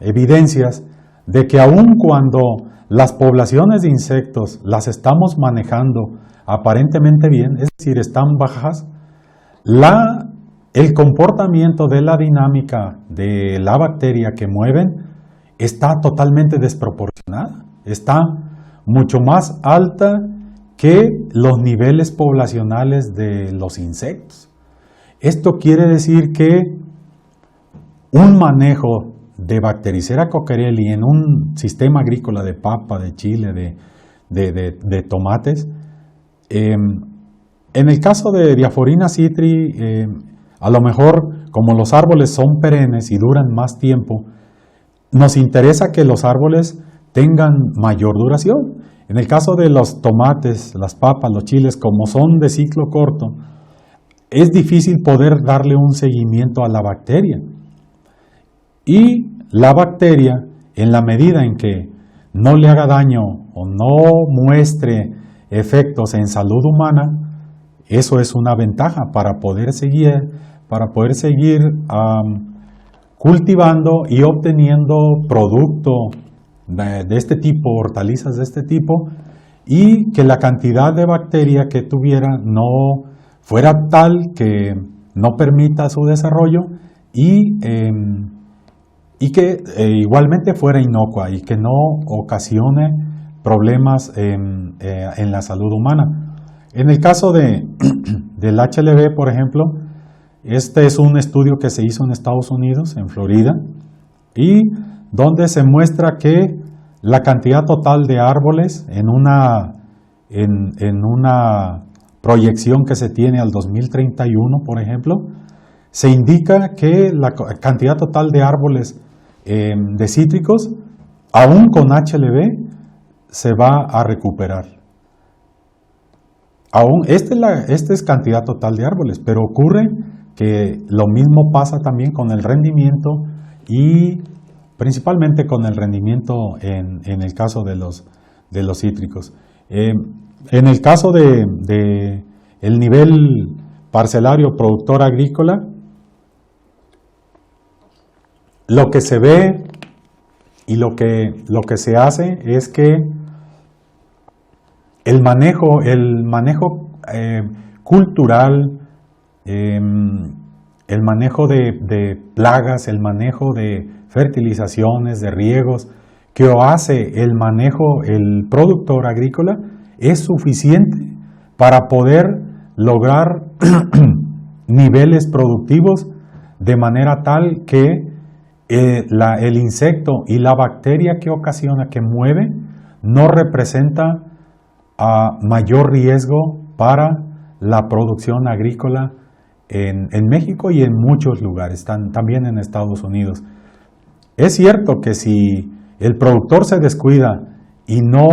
evidencias de que aun cuando las poblaciones de insectos las estamos manejando aparentemente bien, es decir, están bajas, el comportamiento de la dinámica de la bacteria que mueven está totalmente desproporcionada, está mucho más alta que los niveles poblacionales de los insectos. Esto quiere decir que un manejo de Bactericera coquerelli en un sistema agrícola de papa, de chile, de tomates, en el caso de Diaphorina citri, a lo mejor como los árboles son perennes y duran más tiempo, nos interesa que los árboles tengan mayor duración. En el caso de los tomates, las papas, los chiles, como son de ciclo corto, es difícil poder darle un seguimiento a la bacteria. Y la bacteria, en la medida en que no le haga daño o no muestre efectos en salud humana, eso es una ventaja para poder seguir cultivando y obteniendo producto de este tipo, hortalizas de este tipo, y que la cantidad de bacteria que tuviera no fuera tal que no permita su desarrollo y que igualmente fuera inocua y que no ocasione problemas en la salud humana. En el caso del HLB, por ejemplo, este es un estudio que se hizo en Estados Unidos, en Florida, y donde se muestra que la cantidad total de árboles en una proyección que se tiene al 2031, por ejemplo, se indica que la cantidad total de árboles de cítricos, aún con HLB, se va a recuperar. Esta es cantidad total de árboles, pero ocurre que lo mismo pasa también con el rendimiento y principalmente con el rendimiento en el caso de los cítricos. En el caso de el nivel parcelario productor agrícola, lo que se ve y lo que se hace es que el manejo cultural, el manejo de plagas, el manejo de fertilizaciones, de riegos, que hace el productor agrícola, es suficiente para poder lograr niveles productivos de manera tal que el insecto y la bacteria que ocasiona, que mueve, no representa mayor riesgo para la producción agrícola en México y en muchos lugares, también en Estados Unidos. Es cierto que si el productor se descuida y no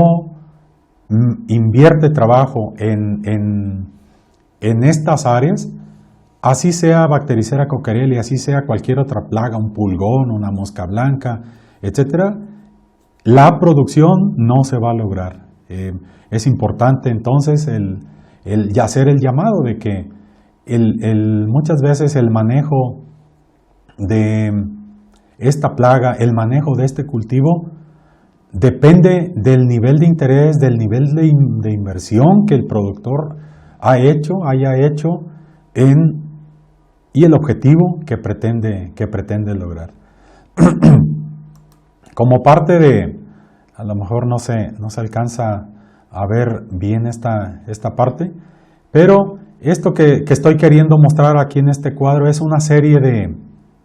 invierte trabajo en estas áreas, así sea Bactericera coquerelli, así sea cualquier otra plaga, un pulgón, una mosca blanca, etc., la producción no se va a lograr. Es importante entonces hacer el llamado de que muchas veces el manejo de esta plaga, el manejo de este cultivo, depende del nivel de interés, del nivel de inversión que el productor haya hecho y el objetivo que pretende lograr. Como parte de, a lo mejor no se alcanza a ver bien esta parte, pero esto que estoy queriendo mostrar aquí en este cuadro es una serie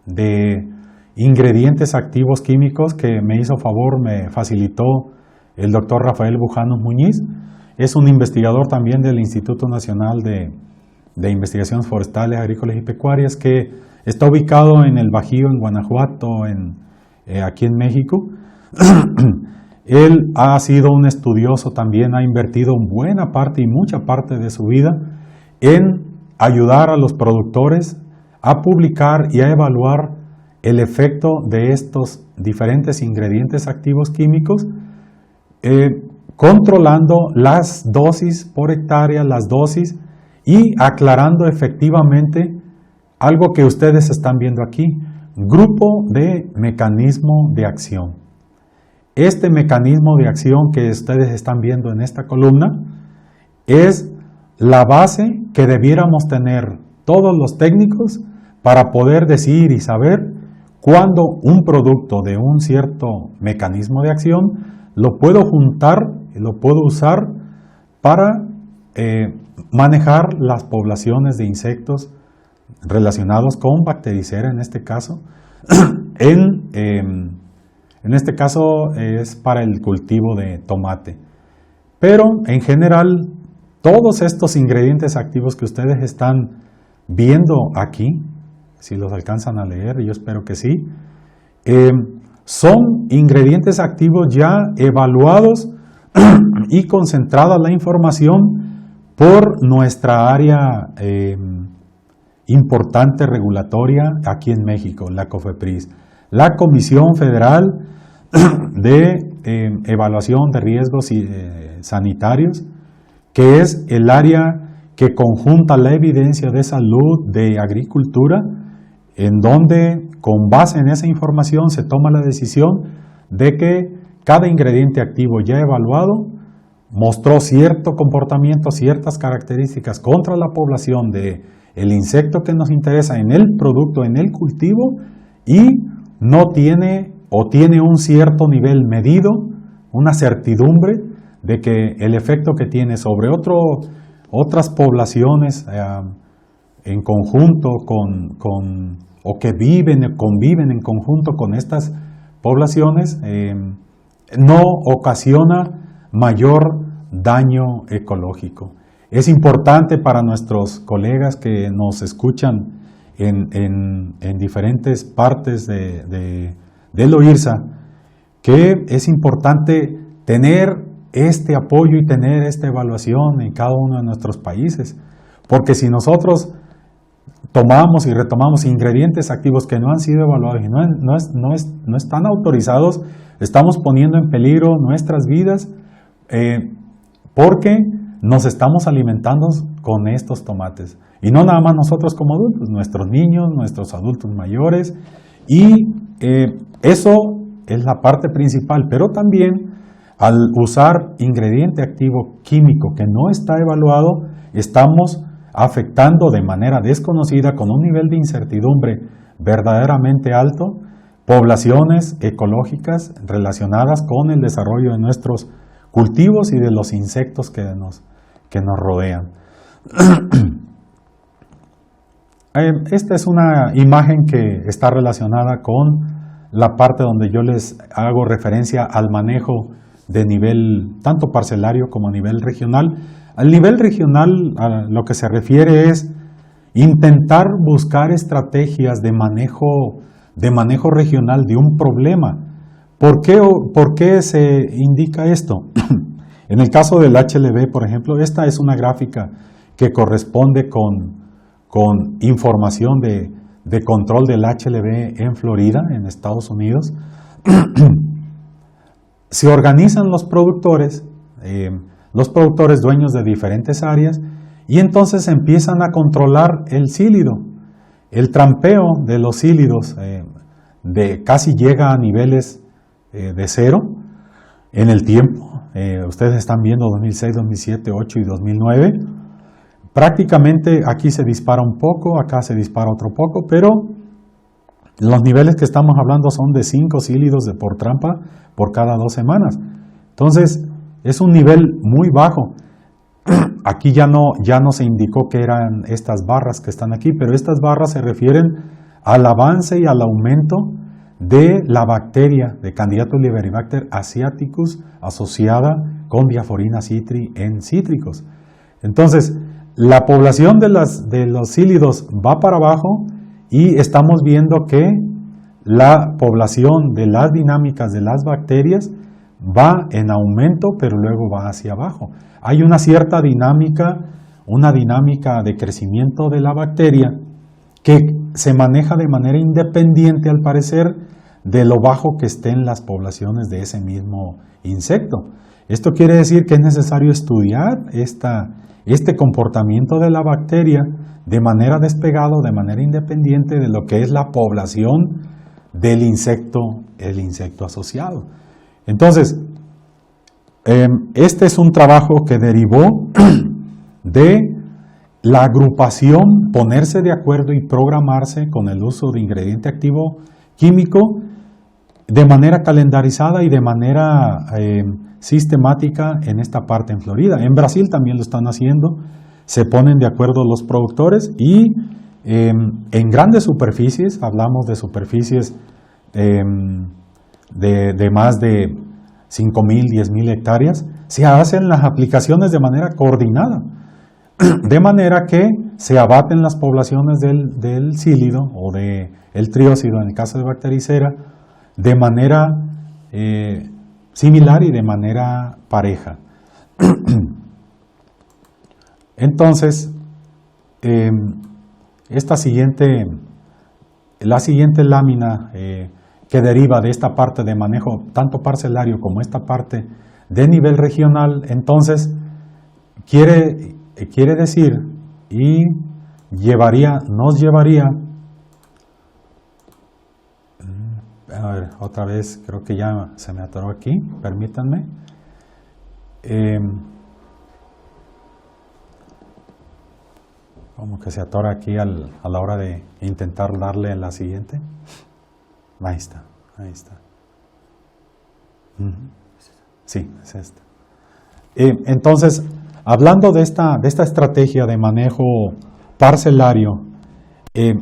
de ingredientes activos químicos que me facilitó el doctor Rafael Bujanos Muñiz. Es un investigador también del Instituto Nacional de Investigaciones Forestales, Agrícolas y Pecuarias, que está ubicado en el Bajío, en Guanajuato, aquí en México. Él ha sido un estudioso también, ha invertido buena parte y mucha parte de su vida en ayudar a los productores a publicar y a evaluar el efecto de estos diferentes ingredientes activos químicos, controlando las dosis por hectárea, las dosis, y aclarando efectivamente algo que ustedes están viendo aquí, grupo de mecanismo de acción. Este mecanismo de acción que ustedes están viendo en esta columna es la base que debiéramos tener todos los técnicos para poder decir y saber cuándo un producto de un cierto mecanismo de acción lo puedo juntar, lo puedo usar para manejar las poblaciones de insectos relacionados con bactericera en este caso. En este caso es para el cultivo de tomate. Pero en general, todos estos ingredientes activos que ustedes están viendo aquí, si los alcanzan a leer, yo espero que sí, son ingredientes activos ya evaluados y concentrada la información por nuestra área importante regulatoria aquí en México, la COFEPRIS, la Comisión Federal de Evaluación de Riesgos Sanitarios, que es el área que conjunta la evidencia de salud de agricultura, en donde con base en esa información se toma la decisión de que cada ingrediente activo ya evaluado mostró cierto comportamiento, ciertas características contra la población del insecto que nos interesa en el producto, en el cultivo, y no tiene o tiene un cierto nivel medido, una certidumbre de que el efecto que tiene sobre otras poblaciones en conjunto o que conviven en conjunto con estas poblaciones, no ocasiona mayor daño ecológico. Es importante para nuestros colegas que nos escuchan en diferentes partes del OIRSA, que es importante tener este apoyo y tener esta evaluación en cada uno de nuestros países, porque si nosotros tomamos y retomamos ingredientes activos que no han sido evaluados y no están autorizados, estamos poniendo en peligro nuestras vidas porque nos estamos alimentando con estos tomates. Y no nada más nosotros como adultos, nuestros niños, nuestros adultos mayores, y eso es la parte principal, pero también al usar ingrediente activo químico que no está evaluado, estamos afectando de manera desconocida, con un nivel de incertidumbre verdaderamente alto, poblaciones ecológicas relacionadas con el desarrollo de nuestros cultivos y de los insectos que nos rodean. Esta es una imagen que está relacionada con la parte donde yo les hago referencia al manejo de nivel tanto parcelario como a nivel regional. Al nivel regional, a lo que se refiere es intentar buscar estrategias de manejo regional de un problema. ¿Por qué se indica esto? En el caso del HLB, por ejemplo, esta es una gráfica que corresponde con información de control del HLB en Florida, en Estados Unidos. Se organizan los productores dueños de diferentes áreas, y entonces empiezan a controlar el sílido. El trampeo de los sílidos casi llega a niveles de cero en el tiempo. Ustedes están viendo 2006, 2007, 2008 y 2009. Prácticamente aquí se dispara un poco, acá se dispara otro poco, pero los niveles que estamos hablando son de 5 sílidos por trampa por cada 2 semanas. Entonces, es un nivel muy bajo. Aquí ya no se indicó que eran estas barras que están aquí, pero estas barras se refieren al avance y al aumento de la bacteria de Candidatus liberibacter asiaticus asociada con Diaforina citri en cítricos. Entonces, la población de los sílidos va para abajo y estamos viendo que la población de las dinámicas de las bacterias va en aumento, pero luego va hacia abajo. Hay una cierta dinámica, una dinámica de crecimiento de la bacteria que se maneja de manera independiente, al parecer, de lo bajo que estén las poblaciones de ese mismo insecto. Esto quiere decir que es necesario estudiar este comportamiento de la bacteria de manera despegado, de manera independiente de lo que es la población del insecto, el insecto asociado. Entonces, este es un trabajo que derivó de la agrupación, ponerse de acuerdo y programarse con el uso de ingrediente activo químico de manera calendarizada y de manera sistemática en esta parte en Florida. En Brasil también lo están haciendo, se ponen de acuerdo los productores y en grandes superficies, hablamos de superficies de más de 5.000, 10.000 hectáreas, se hacen las aplicaciones de manera coordinada, de manera que se abaten las poblaciones del sílido o del triósido en el caso de bactericera de manera similar y de manera pareja. Entonces, la siguiente lámina que deriva de esta parte de manejo tanto parcelario como esta parte de nivel regional, entonces quiere decir y nos llevaría, a ver, otra vez creo que ya se me atoró aquí, permítanme. Como que se atora aquí a la hora de intentar darle la siguiente. Ahí está. Sí, es esta. Entonces, hablando de esta estrategia de manejo parcelario,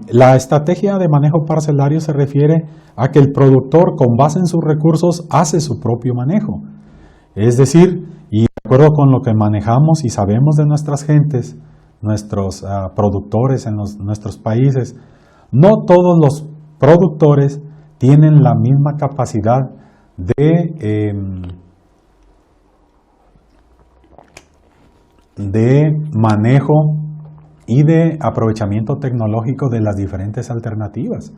la estrategia de manejo parcelario se refiere a que el productor, con base en sus recursos, hace su propio manejo. Es decir, y de acuerdo con lo que manejamos y sabemos de nuestras gentes, nuestros productores en nuestros países, no todos los productores tienen la misma capacidad de manejo y de aprovechamiento tecnológico de las diferentes alternativas.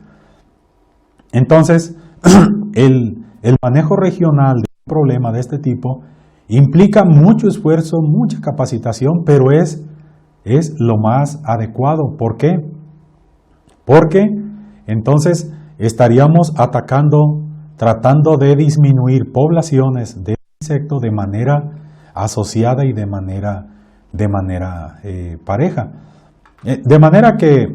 Entonces, el manejo regional de un problema de este tipo implica mucho esfuerzo, mucha capacitación, pero es lo más adecuado. ¿Por qué? Porque entonces estaríamos tratando de disminuir poblaciones de insectos de manera asociada y de manera pareja. De manera que,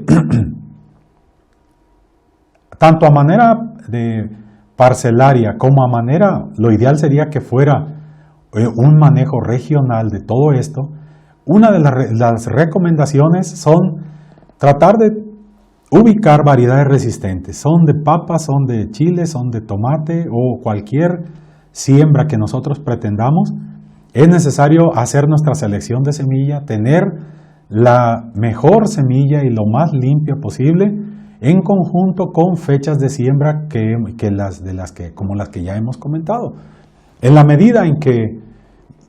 tanto a manera de parcelaria como a manera, lo ideal sería que fuera un manejo regional de todo esto. Una de las recomendaciones son tratar de ubicar variedades resistentes. Son de papa, son de chile, son de tomate o cualquier siembra que nosotros pretendamos. Es necesario hacer nuestra selección de semilla, tener la mejor semilla y lo más limpia posible, en conjunto con fechas de siembra como las que ya hemos comentado. En la medida en que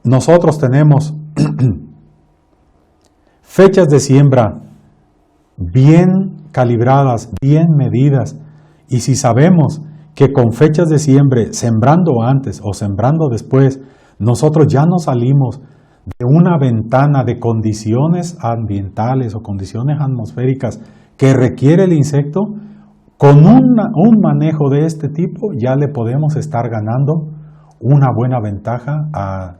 nosotros tenemos fechas de siembra bien calibradas, bien medidas, y si sabemos que con fechas de siembra, sembrando antes o sembrando después, nosotros ya no salimos de una ventana de condiciones ambientales o condiciones atmosféricas que requiere el insecto, con un manejo de este tipo ya le podemos estar ganando una buena ventaja a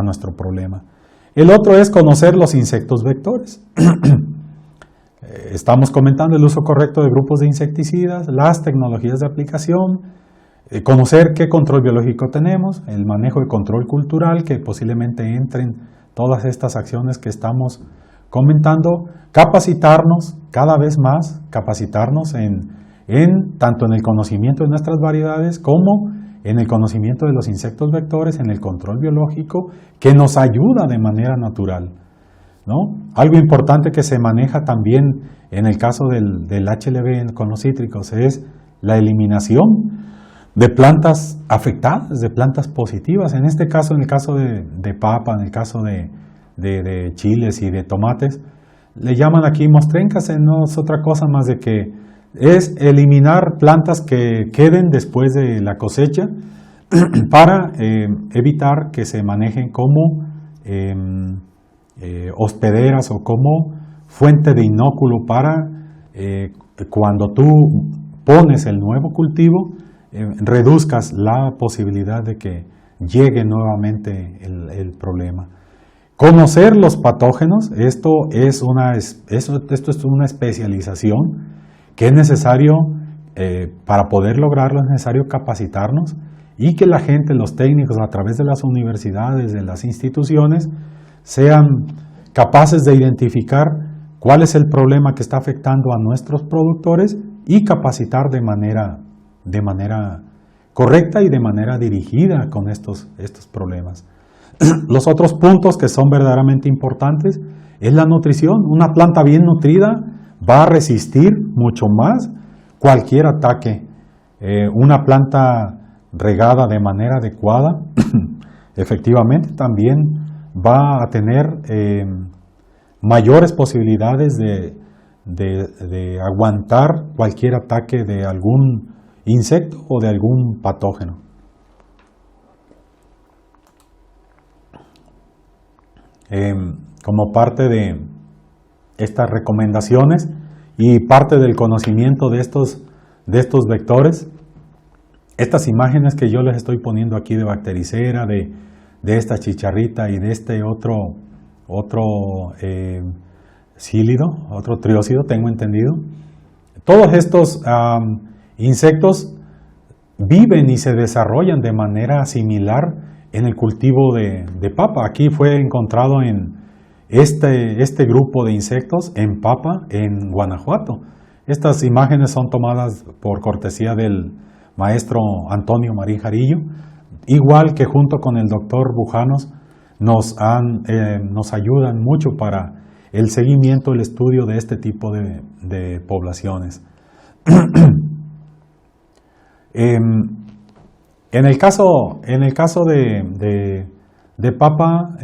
nuestro problema. El otro es conocer los insectos vectores. Estamos comentando el uso correcto de grupos de insecticidas, las tecnologías de aplicación, conocer qué control biológico tenemos, el manejo de control cultural, que posiblemente entren todas estas acciones que estamos comentando, capacitarnos cada vez más, capacitarnos tanto en el conocimiento de nuestras variedades como en el conocimiento de los insectos vectores, en el control biológico, que nos ayuda de manera natural, ¿no? Algo importante que se maneja también en el caso del HLB con los cítricos es la eliminación de plantas afectadas, de plantas positivas. En este caso, en el caso de papa, en el caso de chiles y de tomates, le llaman aquí mostrencas, no es otra cosa más de que es eliminar plantas que queden después de la cosecha para evitar que se manejen como hospederas o como fuente de inóculo para cuando tú pones el nuevo cultivo, reduzcas la posibilidad de que llegue nuevamente el problema. Conocer los patógenos, esto es una especialización que es necesario, para poder lograrlo es necesario capacitarnos y que la gente, los técnicos a través de las universidades, de las instituciones, sean capaces de identificar cuál es el problema que está afectando a nuestros productores y capacitar de manera correcta y de manera dirigida con estos problemas. Los otros puntos que son verdaderamente importantes es la nutrición. Una planta bien nutrida va a resistir mucho más cualquier ataque. Una planta regada de manera adecuada, efectivamente también va a tener mayores posibilidades de aguantar cualquier ataque de algún insecto o de algún patógeno. Como parte de estas recomendaciones y parte del conocimiento de estos vectores, estas imágenes que yo les estoy poniendo aquí de bactericera, de esta chicharrita y de este otro cílido, otro triócido, tengo entendido. Todos estos insectos viven y se desarrollan de manera similar en el cultivo de papa. Aquí fue encontrado en este grupo de insectos en papa en Guanajuato. Estas imágenes son tomadas por cortesía del maestro Antonio Marín Jarillo, igual que junto con el doctor Bujanos nos ayudan mucho para el seguimiento, el estudio de este tipo de poblaciones. En el caso de papa,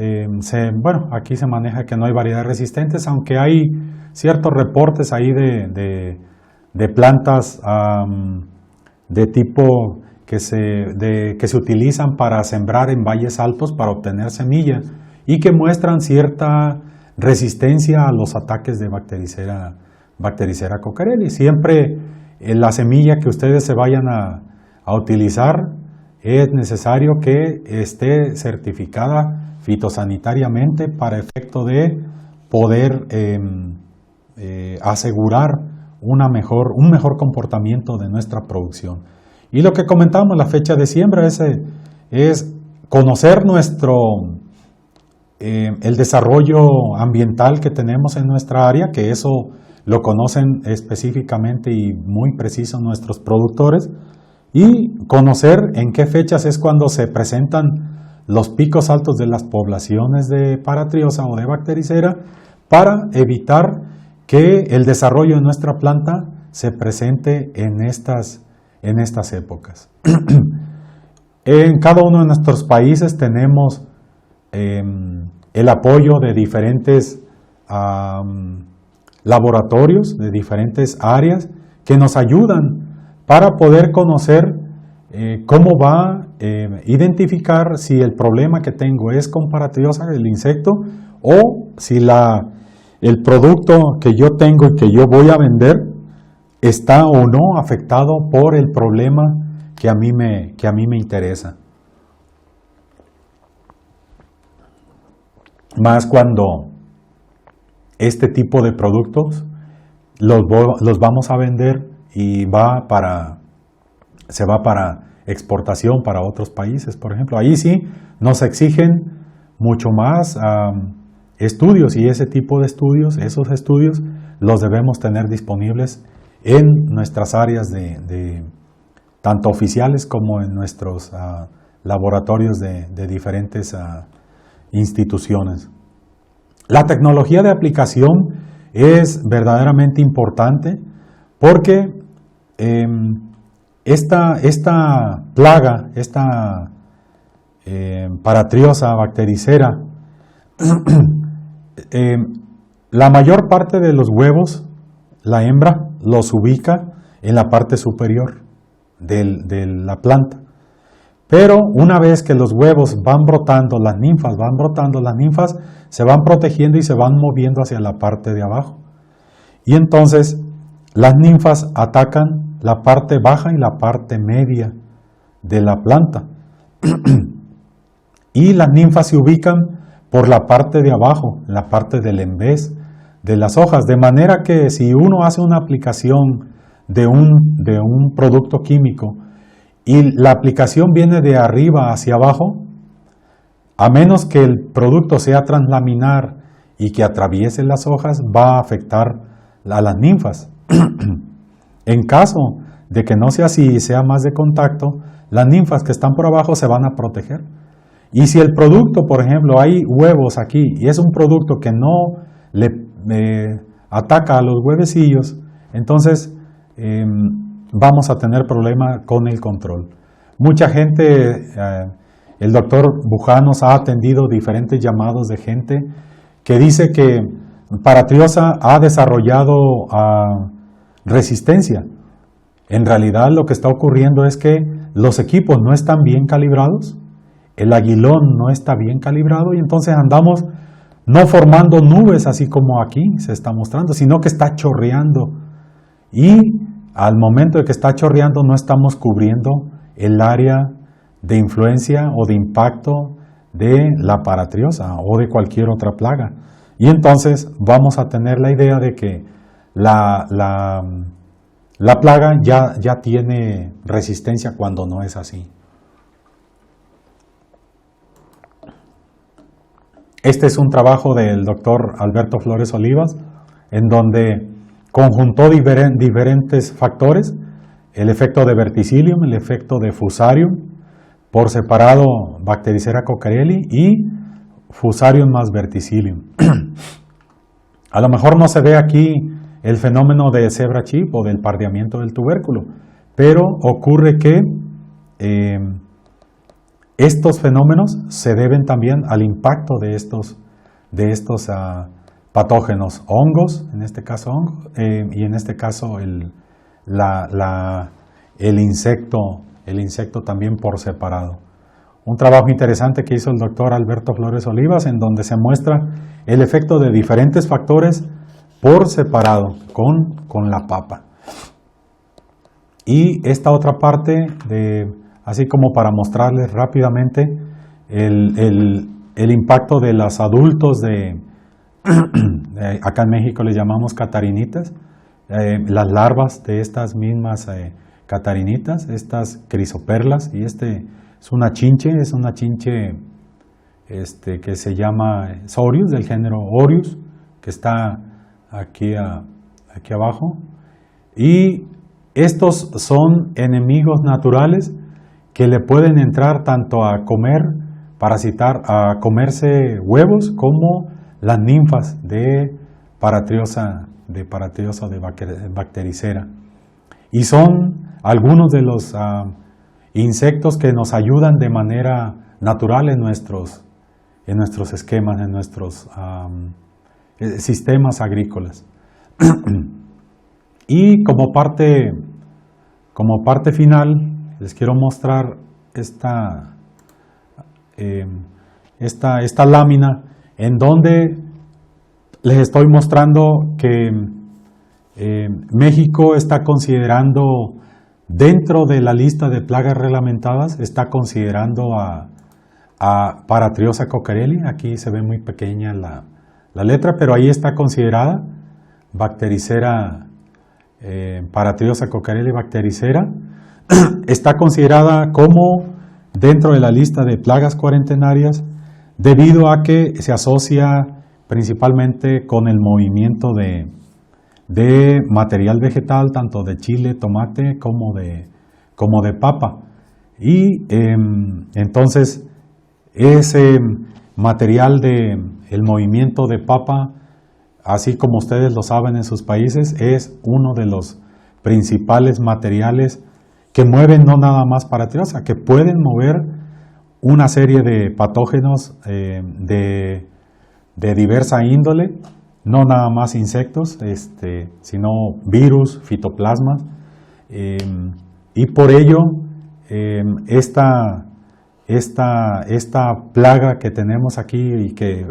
aquí se maneja que no hay variedades resistentes, aunque hay ciertos reportes ahí de plantas de tipo que se utilizan para sembrar en valles altos para obtener semilla y que muestran cierta resistencia a los ataques de Bactericera cocarelli. Siempre la semilla que ustedes se vayan a utilizar es necesario que esté certificada fitosanitariamente para efecto de poder asegurar un mejor comportamiento de nuestra producción. Y lo que comentamos, la fecha de siembra es conocer el desarrollo ambiental que tenemos en nuestra área, que eso lo conocen específicamente y muy preciso nuestros productores, y conocer en qué fechas es cuando se presentan los picos altos de las poblaciones de paratriosa o de bactericera para evitar que el desarrollo de nuestra planta se presente en estas épocas. En cada uno de nuestros países tenemos el apoyo de diferentes laboratorios, de diferentes áreas que nos ayudan para poder conocer cómo va identificar si el problema que tengo es con paratriosa del insecto o si el producto que yo tengo y que yo voy a vender está o no afectado por el problema que a mí me interesa. Más cuando este tipo de productos los vamos a vender y se va para exportación para otros países, por ejemplo. Ahí sí nos exigen mucho más estudios, y ese tipo de estudios, esos estudios los debemos tener disponibles en nuestras áreas tanto oficiales como en nuestros laboratorios de diferentes instituciones. La tecnología de aplicación es verdaderamente importante porque esta plaga, esta paratriosa bactericera, la mayor parte de los huevos, la hembra los ubica en la parte superior de la planta. Pero una vez que los huevos van brotando, las ninfas se van protegiendo y se van moviendo hacia la parte de abajo. Y entonces las ninfas atacan la parte baja y la parte media de la planta. Y las ninfas se ubican por la parte de abajo, la parte del envés de las hojas, de manera que si uno hace una aplicación de un producto químico y la aplicación viene de arriba hacia abajo, a menos que el producto sea translaminar y que atraviese las hojas, va a afectar a las ninfas. En caso de que no sea así y sea más de contacto, las ninfas que están por abajo se van a proteger. Y si el producto, por ejemplo, hay huevos aquí y es un producto que no le ataca a los huevecillos, entonces vamos a tener problema con el control. Mucha gente, el doctor Bujanos ha atendido diferentes llamados de gente que dice que paratriosa ha desarrollado resistencia. En realidad lo que está ocurriendo es que los equipos no están bien calibrados, el aguilón no está bien calibrado y entonces andamos no formando nubes así como aquí se está mostrando, sino que está chorreando. Y al momento de que está chorreando no estamos cubriendo el área de influencia o de impacto de la paratriosa o de cualquier otra plaga. Y entonces vamos a tener la idea de que la plaga ya tiene resistencia cuando no es así. Este es un trabajo del doctor Alberto Flores Olivas, en donde conjuntó diferentes factores, el efecto de verticillium, el efecto de fusarium, por separado Bactericera cocarelli y fusarium más verticillium. A lo mejor no se ve aquí el fenómeno de zebra chip o del pardeamiento del tubérculo, pero ocurre que estos fenómenos se deben también al impacto de estos patógenos, hongos, en este caso hongos, y en este caso el insecto también por separado. Un trabajo interesante que hizo el doctor Alberto Flores Olivas, en donde se muestra el efecto de diferentes factores por separado con la papa. Y esta otra parte, así como para mostrarles rápidamente el impacto de los adultos acá en México les llamamos catarinitas, las larvas de estas mismas catarinitas, estas crisoperlas, y es una chinche que se llama Sorius, del género Orius, que está aquí abajo. Y estos son enemigos naturales que le pueden entrar tanto a a comerse huevos, como las ninfas de paratriosa de bactericera. Y son algunos de los insectos que nos ayudan de manera natural en nuestros esquemas, en nuestros sistemas agrícolas. Y como parte final, les quiero mostrar esta lámina en donde les estoy mostrando que México está considerando, dentro de la lista de plagas reglamentadas, está considerando a Paratriosa cocarelli. Aquí se ve muy pequeña la letra, pero ahí está considerada Bactericera, Paratriosa cocarelli bactericera. Está considerada como dentro de la lista de plagas cuarentenarias debido a que se asocia principalmente con el movimiento de material vegetal, tanto de chile, tomate como de papa. Y entonces ese material el movimiento de papa, así como ustedes lo saben en sus países, es uno de los principales materiales que mueven no nada más Paratriosa, que pueden mover una serie de patógenos de diversa índole, no nada más insectos, sino virus, fitoplasmas, y por ello esta plaga que tenemos aquí y que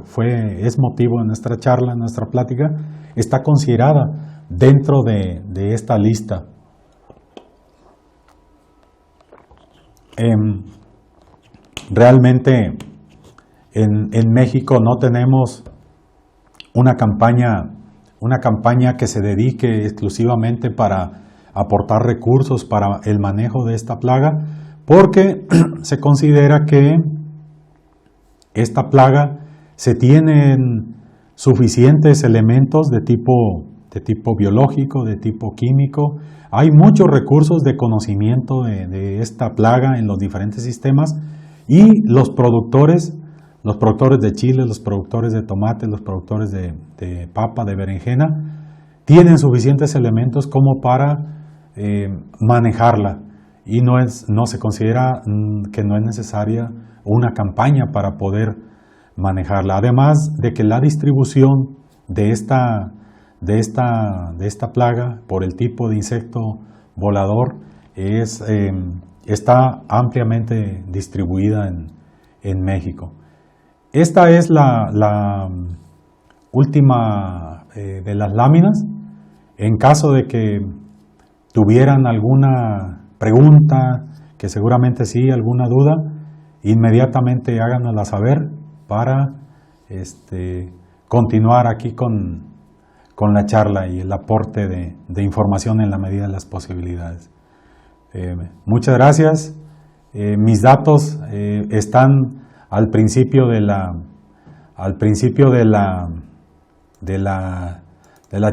es motivo de nuestra charla, nuestra plática, está considerada dentro de esta lista. Realmente en México no tenemos una campaña que se dedique exclusivamente para aportar recursos para el manejo de esta plaga, porque se considera que esta plaga se tienen suficientes elementos de tipo biológico, de tipo químico. Hay muchos recursos de conocimiento de esta plaga en los diferentes sistemas, y los productores de chile, los productores de tomate, los productores de papa, de berenjena, tienen suficientes elementos como para manejarla, y no se considera que no es necesaria una campaña para poder manejarla. Además de que la distribución de esta plaga por el tipo de insecto volador está ampliamente distribuida en México. Esta es la última de las láminas. En caso de que tuvieran alguna pregunta, que seguramente sí, alguna duda, inmediatamente háganosla saber para continuar aquí con la charla y el aporte de información en la medida de las posibilidades. Muchas gracias. Mis datos están al principio de la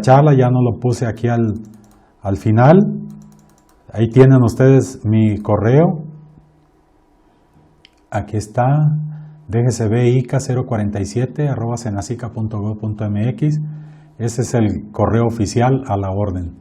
charla, ya no lo puse aquí al final. Ahí tienen ustedes mi correo. Aquí está, dgsbica047@senacica.gov.mx. Ese es el correo oficial a la orden.